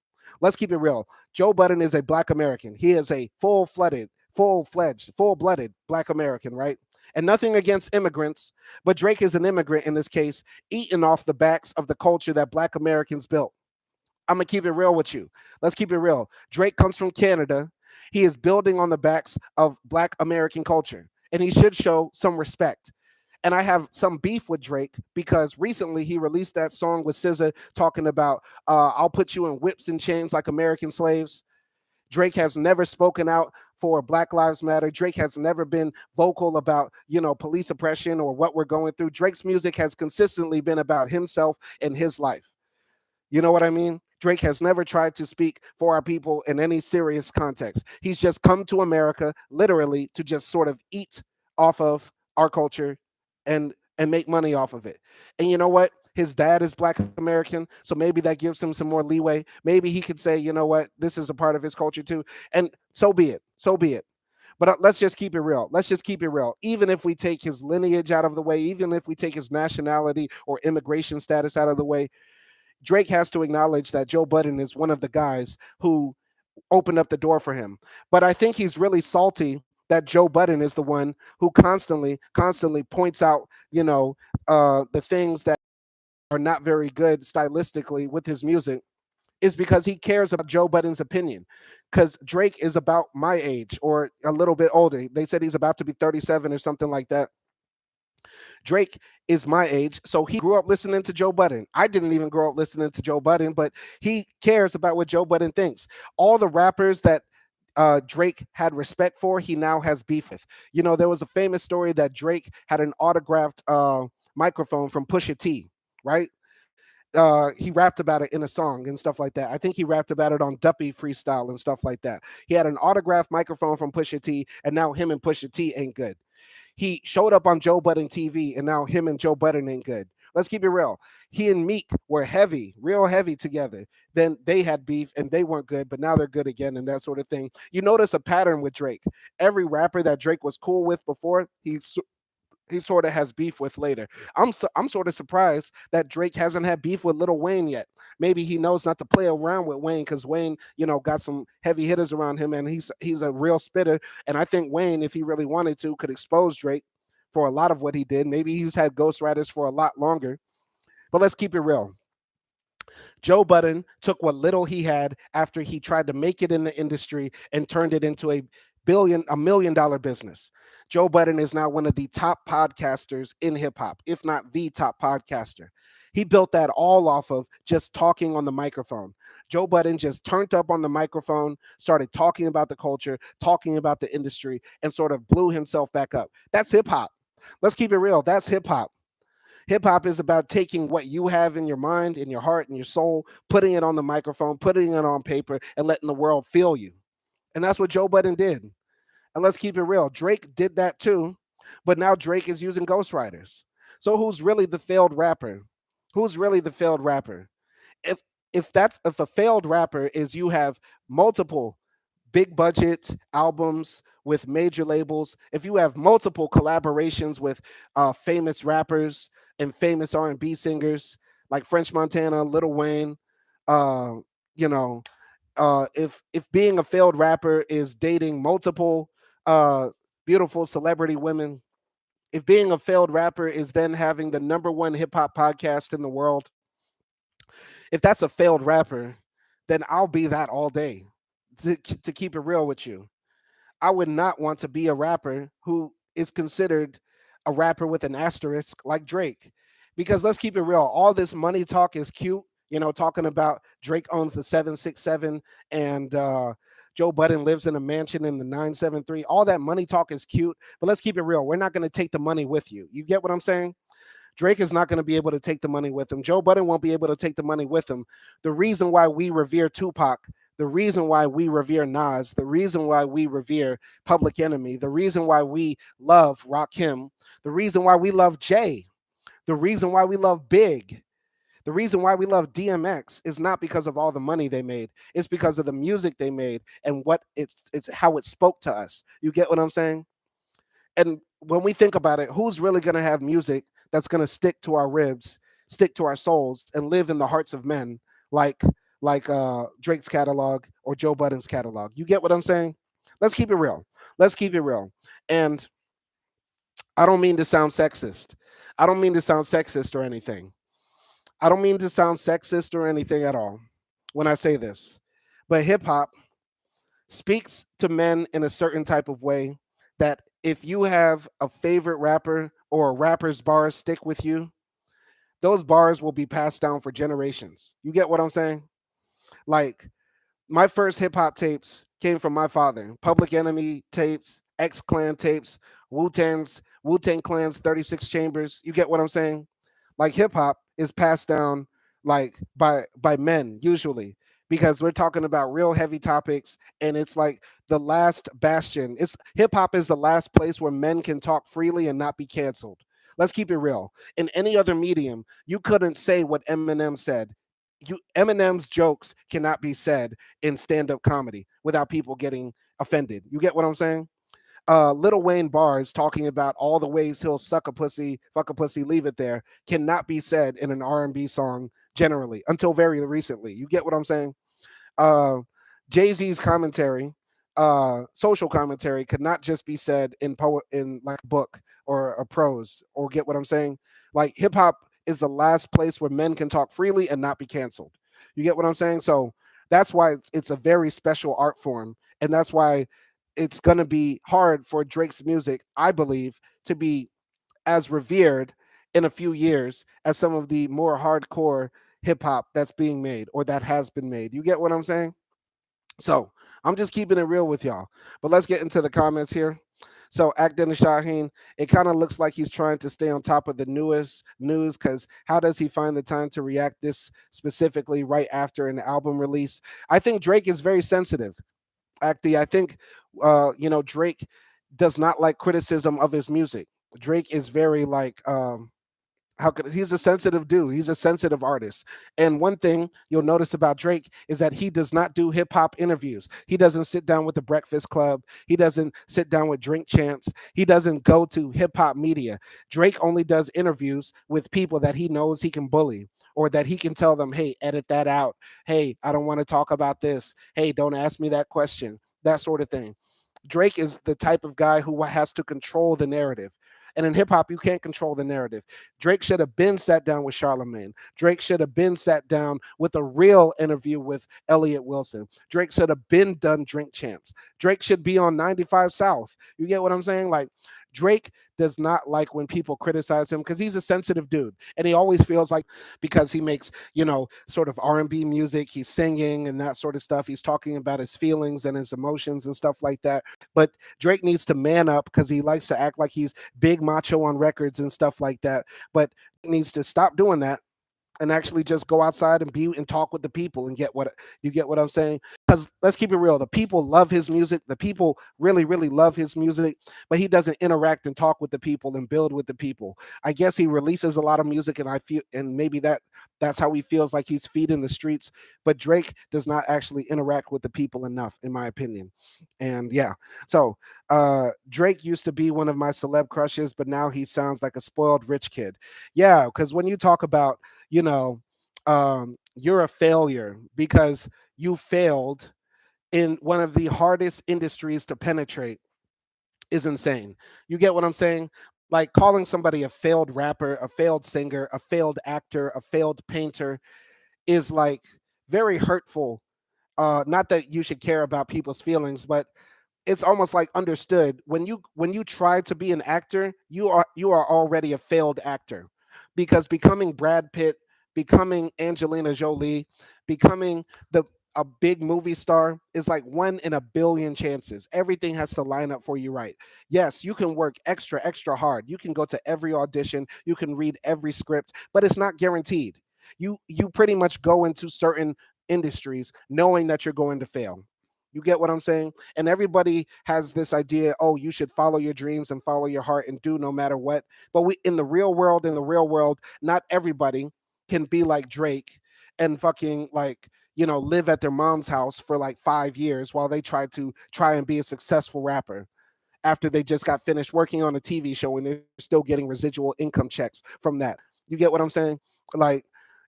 Let's keep it real. Joe Budden is a Black American. He is a full-fledged, full-blooded Black American, right? And nothing against immigrants, but Drake is an immigrant in this case, eating off the backs of the culture that Black Americans built. I'm gonna keep it real with you. Let's keep it real. Drake comes from Canada. He is building on the backs of Black American culture, and he should show some respect. And I have some beef with Drake because recently he released that song with SZA talking about "I'll put you in whips and chains like American slaves." Drake has never spoken out for Black Lives Matter. Drake has never been vocal about, police oppression or what we're going through. Drake's music has consistently been about himself and his life. You know what I mean? Drake has never tried to speak for our people in any serious context. He's just come to America literally to just sort of eat off of our culture and make money off of it. And you know what? His dad is Black American, so maybe that gives him some more leeway. Maybe he could say, you know what, this is a part of his culture too. And so be it. So be it. But let's just keep it real. Let's just keep it real. Even if we take his lineage out of the way, even if we take his nationality or immigration status out of the way, Drake has to acknowledge that Joe Budden is one of the guys who opened up the door for him. But I think he's really salty that Joe Budden is the one who constantly points out, the things that are not very good stylistically with his music, is because he cares about Joe Budden's opinion. Because Drake is about my age or a little bit older. They said he's about to be 37 or something like that. Drake is my age, so he grew up listening to Joe Budden. I didn't even grow up listening to Joe Budden, but he cares about what Joe Budden thinks. All the rappers that Drake had respect for, he now has beef with. There was a famous story that Drake had an autographed microphone from Pusha T, right? He rapped about it in a song and stuff like that. I think he rapped about it on Duppy Freestyle and stuff like that. He had an autographed microphone from Pusha T, and now him and Pusha T ain't good. He showed up on Joe Budden TV, and now him and Joe Budden ain't good. Let's keep it real. He and Meek were heavy, real heavy together. Then they had beef and they weren't good, but now they're good again and that sort of thing. You notice a pattern with Drake. Every rapper that Drake was cool with before, he sort of has beef with later. I'm sort of surprised that Drake hasn't had beef with Lil Wayne yet. Maybe he knows not to play around with Wayne because Wayne, got some heavy hitters around him, and he's a real spitter. And I think Wayne, if he really wanted to, could expose Drake for a lot of what he did. Maybe he's had ghostwriters for a lot longer. But let's keep it real. Joe Budden took what little he had after he tried to make it in the industry and turned it into a $1 million business. Joe Budden is now one of the top podcasters in hip hop, if not the top podcaster. He built that all off of just talking on the microphone. Joe Budden just turned up on the microphone, started talking about the culture, talking about the industry, and sort of blew himself back up. That's hip hop. Let's keep it real. That's hip hop. Hip hop is about taking what you have in your mind, in your heart, in your soul, putting it on the microphone, putting it on paper, and letting the world feel you. And that's what Joe Budden did. And let's keep it real. Drake did that too, but now Drake is using ghostwriters. So who's really the failed rapper? Who's really the failed rapper? If if a failed rapper is you have multiple big budget albums with major labels, if you have multiple collaborations with famous rappers and famous R&B singers like French Montana, Lil Wayne, uh, you know, if being a failed rapper is dating multiple beautiful celebrity women, if being a failed rapper is then having the number one hip hop podcast in the world, if that's a failed rapper, then I'll be that all day. To keep it real with you, I would not want to be a rapper who is considered a rapper with an asterisk like Drake. Because let's keep it real, all this money talk is cute. Talking about Drake owns the 767 and Joe Budden lives in a mansion in the 973. All that money talk is cute, but let's keep it real. We're not going to take the money with you. You get what I'm saying? Drake is not going to be able to take the money with him. Joe Budden won't be able to take the money with him. The reason why we revere Tupac, the reason why we revere Nas, the reason why we revere Public Enemy, the reason why we love Rakim, the reason why we love Jay, the reason why we love Big, the reason why we love DMX is not because of all the money they made. It's because of the music they made and what it's how it spoke to us. You get what I'm saying? And when we think about it, who's really going to have music that's going to stick to our ribs, stick to our souls, and live in the hearts of men like Drake's catalog or Joe Budden's catalog? You get what I'm saying? Let's keep it real. Let's keep it real. And I don't mean to sound sexist. I don't mean to sound sexist or anything. I don't mean to sound sexist or anything at all when I say this. But hip hop speaks to men in a certain type of way that if you have a favorite rapper or a rapper's bars stick with you, those bars will be passed down for generations. You get what I'm saying? Like, my first hip hop tapes came from my father. Public Enemy tapes, X Clan tapes, Wu Tang Clan's 36 Chambers. You get what I'm saying? Like, hip hop is passed down like by men usually, because we're talking about real heavy topics, and it's like the last bastion. It's hip hop is the last place where men can talk freely and not be canceled. Let's keep it real. In any other medium, you couldn't say what Eminem said. Eminem's jokes cannot be said in stand-up comedy without people getting offended. You get what I'm saying? Little Wayne bars talking about all the ways he'll suck a pussy, fuck a pussy, leave it there cannot be said in an R&B song generally until very recently. You get what I'm saying? uh, Jay Z's commentary, social commentary, could not just be said in in like a book or a prose. Or get what I'm saying? Like, hip hop is the last place where men can talk freely and not be canceled. You get what I'm saying? So that's why it's a very special art form, and that's why it's gonna be hard for Drake's music, I believe, to be as revered in a few years as some of the more hardcore hip hop that's being made or that has been made. You get what I'm saying? So I'm just keeping it real with y'all. But let's get into the comments here. So Akden Shaheen, it kind of looks like he's trying to stay on top of the newest news, because how does he find the time to react this specifically right after an album release? I think Drake is very sensitive. Actually, I think Drake does not like criticism of his music. Drake is very like how could he's a sensitive dude. He's a sensitive artist. And one thing you'll notice about Drake is that he does not do hip hop interviews. He doesn't sit down with the Breakfast Club. He doesn't sit down with Drink Champs. He doesn't go to hip hop media. Drake only does interviews with people that he knows he can bully, or that he can tell them, hey, edit that out. Hey, I don't want to talk about this. Hey, don't ask me that question. That sort of thing. Drake is the type of guy who has to control the narrative. And in hip hop, you can't control the narrative. Drake should have been sat down with Charlemagne. Drake should have been sat down with a real interview with Elliot Wilson. Drake should have been done Drink Champs. Drake should be on 95 South. You get what I'm saying? Like, Drake does not like when people criticize him, because he's a sensitive dude, and he always feels like, because he makes sort of R&B music, he's singing and that sort of stuff, he's talking about his feelings and his emotions and stuff like that. But Drake needs to man up, because he likes to act like he's big macho on records and stuff like that. But he needs to stop doing that and actually just go outside and be and talk with the people and get what I'm saying. Because let's keep it real, the people love his music. The people really, really love his music, but he doesn't interact and talk with the people and build with the people. I guess he releases a lot of music, and I feel, and maybe that's how he feels like he's feeding the streets. But Drake does not actually interact with the people enough, in my opinion. And yeah, so Drake used to be one of my celeb crushes, but now he sounds like a spoiled rich kid. Yeah, because when you talk about, you're a failure because you failed in one of the hardest industries to penetrate, is insane. You get what I'm saying? Like, calling somebody a failed rapper, a failed singer, a failed actor, a failed painter is like very hurtful. Not that you should care about people's feelings, but it's almost like understood, when you try to be an actor, you are already a failed actor, because becoming Brad Pitt, becoming Angelina Jolie, becoming the a big movie star is like one in a billion chances. Everything has to line up for you right. Yes, you can work extra hard. You can go to every audition, you can read every script, but it's not guaranteed. You pretty much go into certain industries knowing that you're going to fail. You get what I'm saying? And everybody has this idea, oh, you should follow your dreams and follow your heart and do no matter what. But we in the real world, not everybody can be like Drake and fucking like, live at their mom's house for like 5 years while they try and be a successful rapper. after they just got finished working on a TV show and they're still getting residual income checks from that. You get what I'm saying? Like,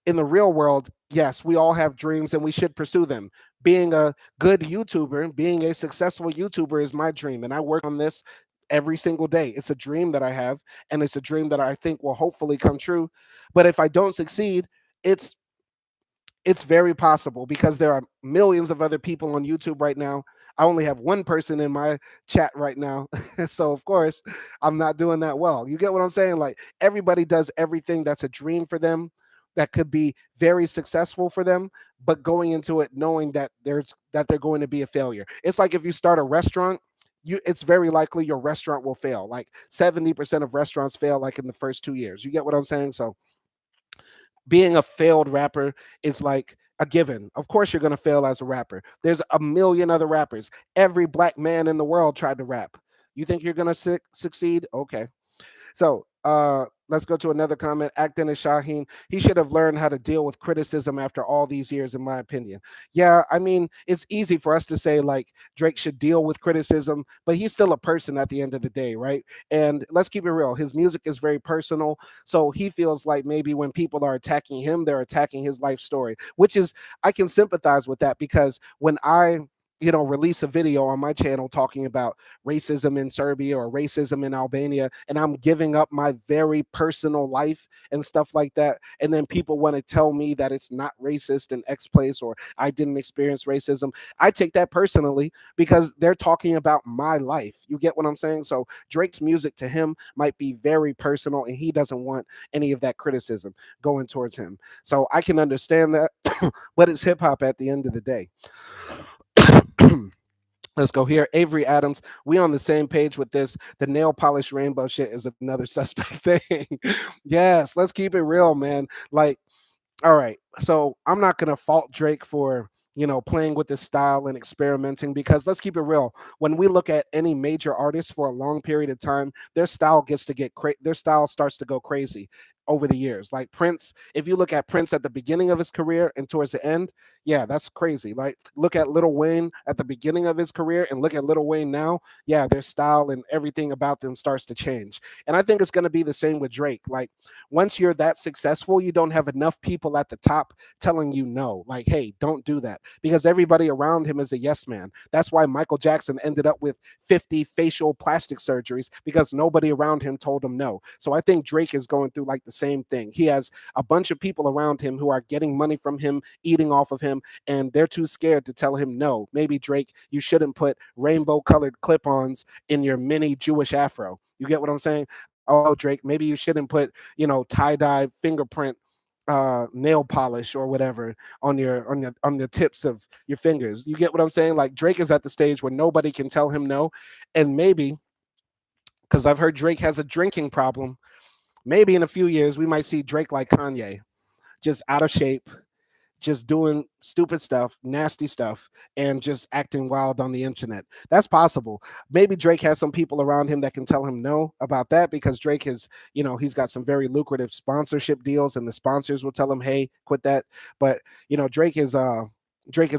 in the real world, yes, we all have dreams and we should pursue them. Being a good YouTuber, being a successful YouTuber is my dream, and I work on this every single day. It's a dream that I have, and it's a dream that I think will hopefully come true. But if I don't succeed, it's it's very possible because there are millions of other people on YouTube right now. I only have one person in my chat right now. So of course, I'm not doing that well. You get what I'm saying? Like, everybody does everything that's a dream for them, that could be very successful for them, but going into it knowing that they're going to be a failure. It's like if you start a restaurant, it's very likely your restaurant will fail. Like 70% of restaurants fail like in the first 2 years. You get what I'm saying? So being a failed rapper is like a given. Of course, you're going to fail as a rapper. There's a million other rappers. Every black man in the world tried to rap. You think you're going to succeed? Okay. So let's go to another comment. Acting as Shaheen, he should have learned how to deal with criticism after all these years, in my opinion. Yeah, I mean, it's easy for us to say like Drake should deal with criticism, but he's still a person at the end of the day, right? And let's keep it real. His music is very personal. So he feels like maybe when people are attacking him, they're attacking his life story, which is, I can sympathize with that because when I release a video on my channel talking about racism in Serbia or racism in Albania, and I'm giving up my very personal life and stuff like that, and then people want to tell me that it's not racist in X place or I didn't experience racism, I take that personally because they're talking about my life. You get what I'm saying? So Drake's music to him might be very personal, and he doesn't want any of that criticism going towards him. So I can understand that, but it's hip hop at the end of the day. Let's go here. Avery Adams, we on the same page with this. The nail polish rainbow shit is another suspect thing. Yes, let's keep it real, man. Like, all right, so I'm not gonna fault Drake for playing with this style and experimenting because let's keep it real. When we look at any major artist for a long period of time, their style starts to go crazy over the years. Like Prince, if you look at Prince at the beginning of his career and towards the end, yeah, that's crazy. Like look at Lil Wayne at the beginning of his career and look at Lil Wayne now. Yeah, their style and everything about them starts to change. And I think it's going to be the same with Drake. Like once you're that successful, you don't have enough people at the top telling you no. Like, hey, don't do that because everybody around him is a yes man. That's why Michael Jackson ended up with 50 facial plastic surgeries because nobody around him told him no. So I think Drake is going through like the same thing. He has a bunch of people around him who are getting money from him, eating off of him, and they're too scared to tell him no. Maybe Drake, you shouldn't put rainbow colored clip-ons in your mini Jewish afro. You get what I'm saying? Oh no, Drake, maybe you shouldn't put, tie-dye fingerprint nail polish or whatever on the tips of your fingers. You get what I'm saying? Like Drake is at the stage where nobody can tell him no. And maybe because I've heard Drake has a drinking problem, maybe in a few years we might see Drake like Kanye, just out of shape, just doing stupid stuff, nasty stuff, and just acting wild on the internet. That's possible. Maybe Drake has some people around him that can tell him no about that because Drake is, he's got some very lucrative sponsorship deals, and the sponsors will tell him, "Hey, quit that." But Drake is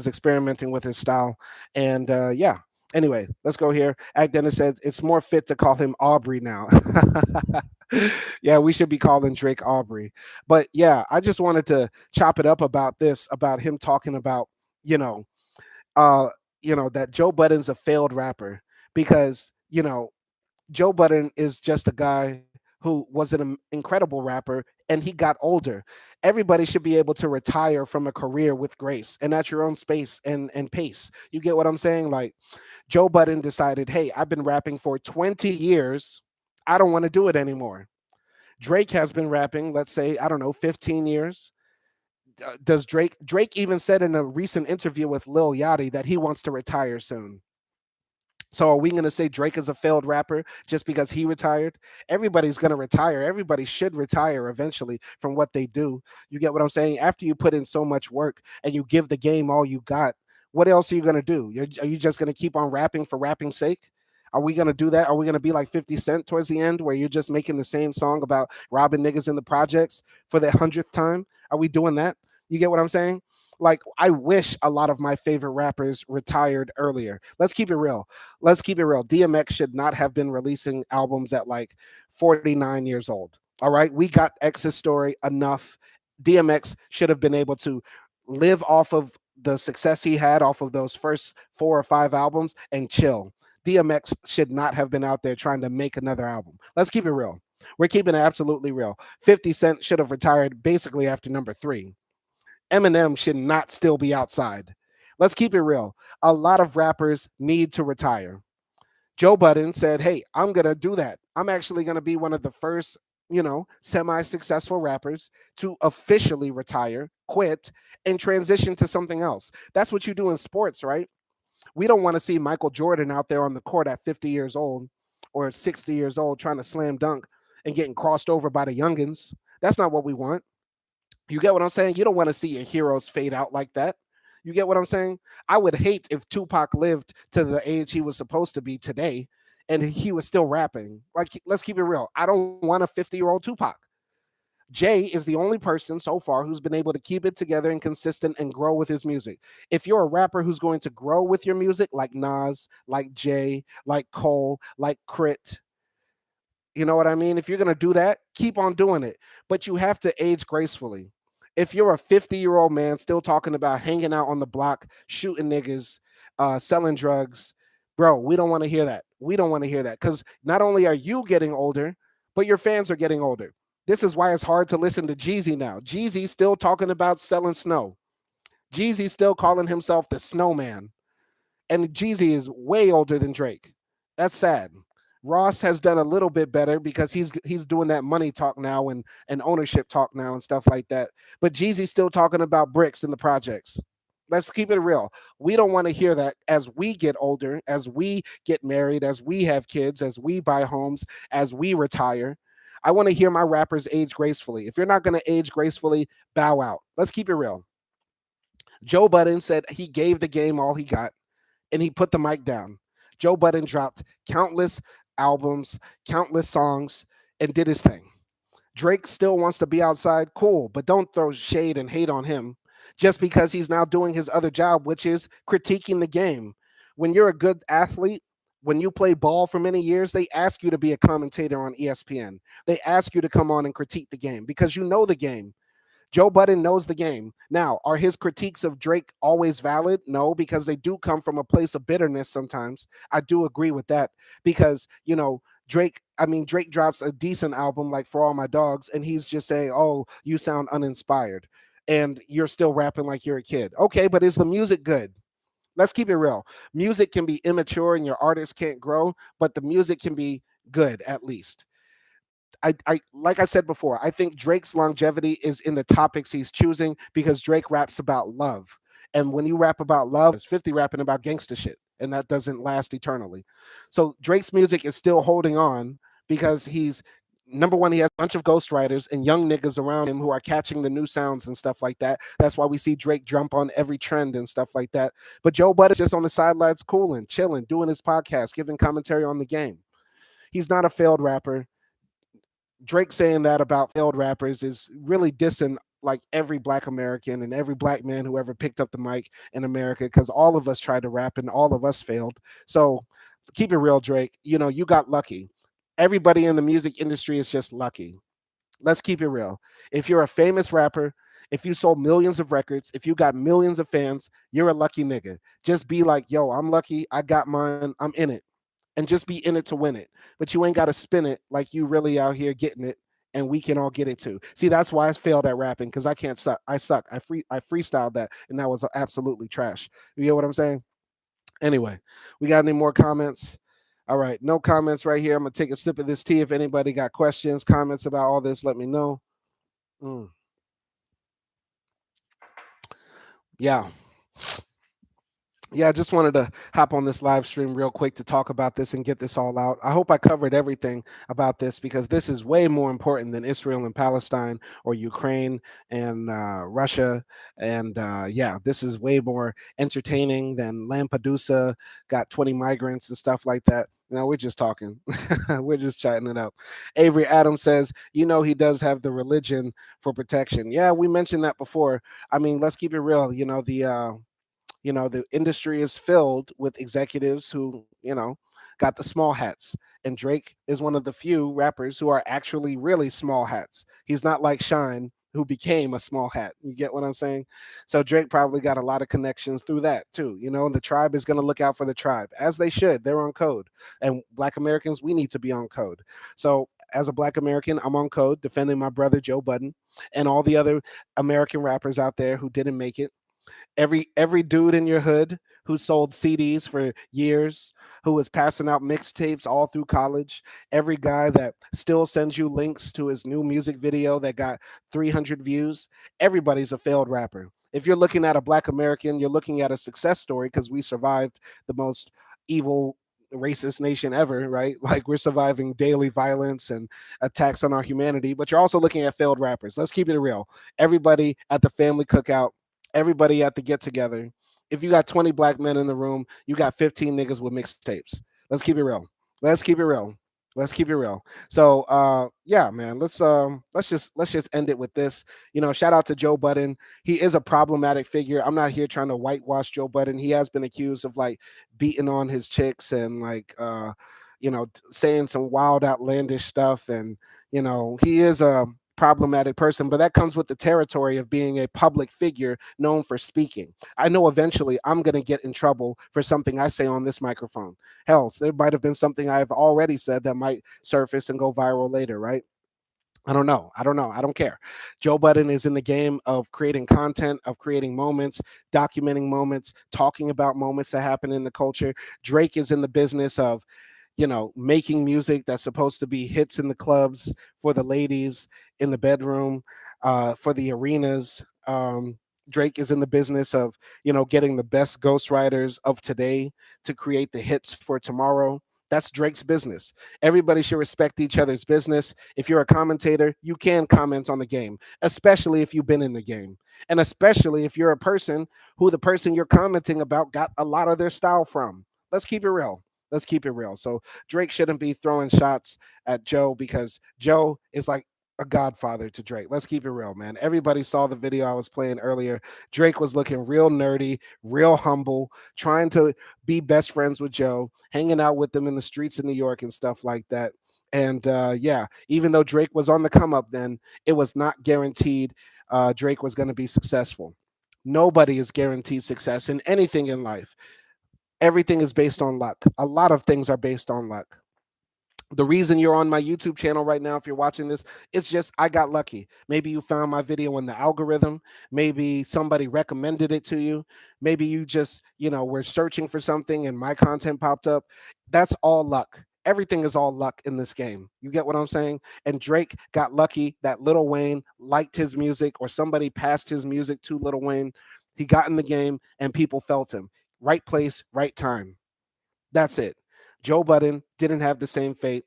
experimenting with his style, and yeah. Anyway, let's go here. Act Dennis says it's more fit to call him Aubrey now. Yeah, we should be calling Drake Aubrey. But yeah, I just wanted to chop it up about this, about him talking about, you know, uh, that Joe Budden's a failed rapper because, Joe Budden is just a guy who was an incredible rapper and he got older. Everybody should be able to retire from a career with grace and at your own space and pace. You get what I'm saying? Like Joe Budden decided, hey, I've been rapping for 20 years. I don't want to do it anymore. Drake has been rapping, let's say, I don't know, 15 years. Does Drake even said in a recent interview with Lil Yachty that he wants to retire soon. So are we going to say Drake is a failed rapper just because he retired? Everybody's going to retire. Everybody should retire eventually from what they do. You get what I'm saying? After you put in so much work and you give the game all you got, what else are you going to do? Are you just going to keep on rapping for rapping's sake? Are we going to do that? Are we going to be like 50 Cent towards the end where you're just making the same song about robbing niggas in the projects for the 100th time? Are we doing that? You get what I'm saying? Like, I wish a lot of my favorite rappers retired earlier. Let's keep it real. Let's keep it real. DMX should not have been releasing albums at like 49 years old. All right. We got X's story enough. DMX should have been able to live off of the success he had off of those first 4 or 5 albums and chill. DMX should not have been out there trying to make another album. Let's keep it real. We're keeping it absolutely real. 50 Cent should have retired basically after number 3. Eminem should not still be outside. Let's keep it real. A lot of rappers need to retire. Joe Budden said, "Hey, I'm going to do that. I'm actually going to be one of the first, semi successful rappers to officially retire, quit, and transition to something else." That's what you do in sports, right? We don't want to see Michael Jordan out there on the court at 50 years old or 60 years old trying to slam dunk and getting crossed over by the youngins. That's not what we want. You get what I'm saying? You don't want to see your heroes fade out like that. You get what I'm saying? I would hate if Tupac lived to the age he was supposed to be today and he was still rapping. Like, let's keep it real. I don't want a 50-year-old Tupac. Jay is the only person so far who's been able to keep it together and consistent and grow with his music. If you're a rapper who's going to grow with your music, like Nas, like Jay, like Cole, like Crit, you know what I mean? If you're going to do that, keep on doing it. But you have to age gracefully. If you're a 50-year-old man still talking about hanging out on the block, shooting niggas, selling drugs, bro, we don't want to hear that. We don't want to hear that because not only are you getting older, but your fans are getting older. This is why it's hard to listen to Jeezy now. Jeezy's still talking about selling snow. Jeezy's still calling himself the snowman. And Jeezy is way older than Drake. That's sad. Ross has done a little bit better because he's doing that money talk now and ownership talk now and stuff like that. But Jeezy's still talking about bricks in the projects. Let's keep it real. We don't want to hear that as we get older, as we get married, as we have kids, as we buy homes, as we retire. I want to hear my rappers age gracefully. If you're not going to age gracefully, bow out. Let's keep it real. Joe Budden said he gave the game all he got and he put the mic down. Joe Budden dropped countless albums, countless songs, and did his thing. Drake still wants to be outside, cool, but don't throw shade and hate on him just because he's now doing his other job, which is critiquing the game. When you're a good athlete, when you play ball for many years, they ask you to be a commentator on ESPN. They ask you to come on and critique the game because you know the game. Joe Budden knows the game. Now, are his critiques of Drake always valid? No, because they do come from a place of bitterness sometimes. I do agree with that because, Drake drops a decent album like For All My Dogs, and he's just saying, "Oh, you sound uninspired. And you're still rapping like you're a kid." Okay, but is the music good? Let's keep it real. Music can be immature and your artist can't grow, but the music can be good at least. I like I said before, I think Drake's longevity is in the topics he's choosing because Drake raps about love. And when you rap about love, it's 50 rapping about gangster shit. And that doesn't last eternally. So Drake's music is still holding on because he's number one, he has a bunch of ghostwriters and young niggas around him who are catching the new sounds and stuff like that. That's why we see Drake jump on every trend and stuff like that. But Joe Budden is just on the sidelines, cooling, chilling, doing his podcast, giving commentary on the game. He's not a failed rapper. Drake saying that about failed rappers is really dissing like every black American and every black man who ever picked up the mic in America because all of us tried to rap and all of us failed. So keep it real, Drake. You got lucky. Everybody in the music industry is just lucky. Let's keep it real. If you're a famous rapper, if you sold millions of records, if you got millions of fans, you're a lucky nigga. Just be like, yo, I'm lucky. I got mine. I'm in it. And just be in it to win it. But you ain't got to spin it like you really out here getting it and we can all get it too. See, that's why I failed at rapping because I can't suck. I suck. I freestyled that and that was absolutely trash. You get what I'm saying? Anyway, we got any more comments? All right, no comments right here. I'm gonna take a sip of this tea. If anybody got questions, comments about all this, let me know. Mm. Yeah. Yeah, I just wanted to hop on this live stream real quick to talk about this and get this all out. I hope I covered everything about this because this is way more important than Israel and Palestine or Ukraine and Russia. And yeah, this is way more entertaining than Lampedusa got 20 migrants and stuff like that. No, we're just talking. We're just chatting it up. Avery Adams says, he does have the religion for protection. Yeah, we mentioned that before. I mean, let's keep it real. The industry is filled with executives who, got the small hats. And Drake is one of the few rappers who are actually really small hats. He's not like Shine, who became a small hat. You get what I'm saying? So Drake probably got a lot of connections through that too. And the tribe is going to look out for the tribe, as they should. They're on code. And Black Americans, we need to be on code. So as a Black American, I'm on code defending my brother Joe Budden and all the other American rappers out there who didn't make it. Every dude in your hood who sold CDs for years, who was passing out mixtapes all through college, every guy that still sends you links to his new music video that got 300 views, everybody's a failed rapper. If you're looking at a Black American, you're looking at a success story because we survived the most evil racist nation ever, right? Like we're surviving daily violence and attacks on our humanity, but you're also looking at failed rappers. Let's keep it real. Everybody at the family cookout, everybody at the get together. If you got 20 black men in the room, you got 15 niggas with mixtapes. Let's keep it real. Let's keep it real. Let's keep it real. So yeah, man, let's just end it with this. Shout out to Joe Budden. He is a problematic figure. I'm not here trying to whitewash Joe Budden. He has been accused of like beating on his chicks and like saying some wild outlandish stuff, and he is a problematic person, but that comes with the territory of being a public figure known for speaking. I know eventually I'm going to get in trouble for something I say on this microphone. Hell, there might have been something I've already said that might surface and go viral later, right? I don't know. I don't know. I don't care. Joe Budden is in the game of creating content, of creating moments, documenting moments, talking about moments that happen in the culture. Drake is in the business of making music that's supposed to be hits in the clubs for the ladies in the bedroom, for the arenas. Drake is in the business of, getting the best ghostwriters of today to create the hits for tomorrow. That's Drake's business. Everybody should respect each other's business. If you're a commentator, you can comment on the game, especially if you've been in the game. And especially if you're a person who the person you're commenting about got a lot of their style from. Let's keep it real. Let's keep it real. So Drake shouldn't be throwing shots at Joe because Joe is like a godfather to Drake. Let's keep it real, man. Everybody saw the video I was playing earlier. Drake was looking real nerdy, real humble, trying to be best friends with Joe, hanging out with them in the streets of New York and stuff like that. And yeah, even though Drake was on the come up then, it was not guaranteed Drake was going to be successful. Nobody is guaranteed success in anything in life. Everything is based on luck. A lot of things are based on luck. The reason you're on my YouTube channel right now, if you're watching this, it's just I got lucky. Maybe you found my video in the algorithm. Maybe somebody recommended it to you. Maybe you just, were searching for something and my content popped up. That's all luck. Everything is all luck in this game. You get what I'm saying? And Drake got lucky that Lil Wayne liked his music or somebody passed his music to Lil Wayne. He got in the game and people felt him. Right place, right time. That's it. Joe Budden didn't have the same fate.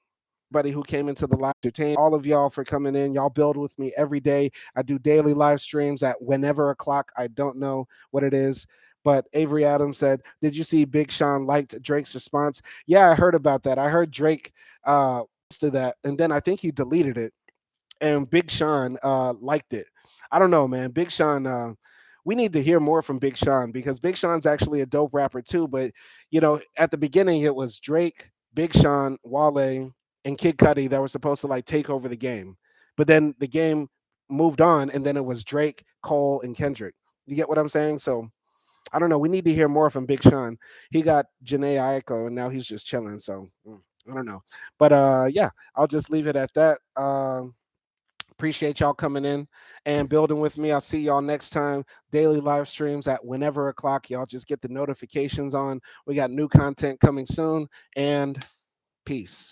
Buddy who came into the live entertain all of y'all for coming in. Y'all build with me every day. I do daily live streams at whenever o'clock. I don't know what it is. But Avery Adams said, "Did you see Big Sean liked Drake's response?" Yeah, I heard about that. I heard Drake posted that, and then I think he deleted it and Big Sean liked it. I don't know, man. Big Sean, we need to hear more from Big Sean because Big Sean's actually a dope rapper too. But at the beginning it was Drake, Big Sean, Wale, and Kid Cudi that were supposed to like take over the game. But then the game moved on, and then it was Drake, Cole, and Kendrick. You get what I'm saying? So I don't know. We need to hear more from Big Sean. He got Janae Aiko, and now he's just chilling. So I don't know. But yeah, I'll just leave it at that. Appreciate y'all coming in and building with me. I'll see y'all next time. Daily live streams at whenever o'clock. Y'all just get the notifications on. We got new content coming soon, and peace.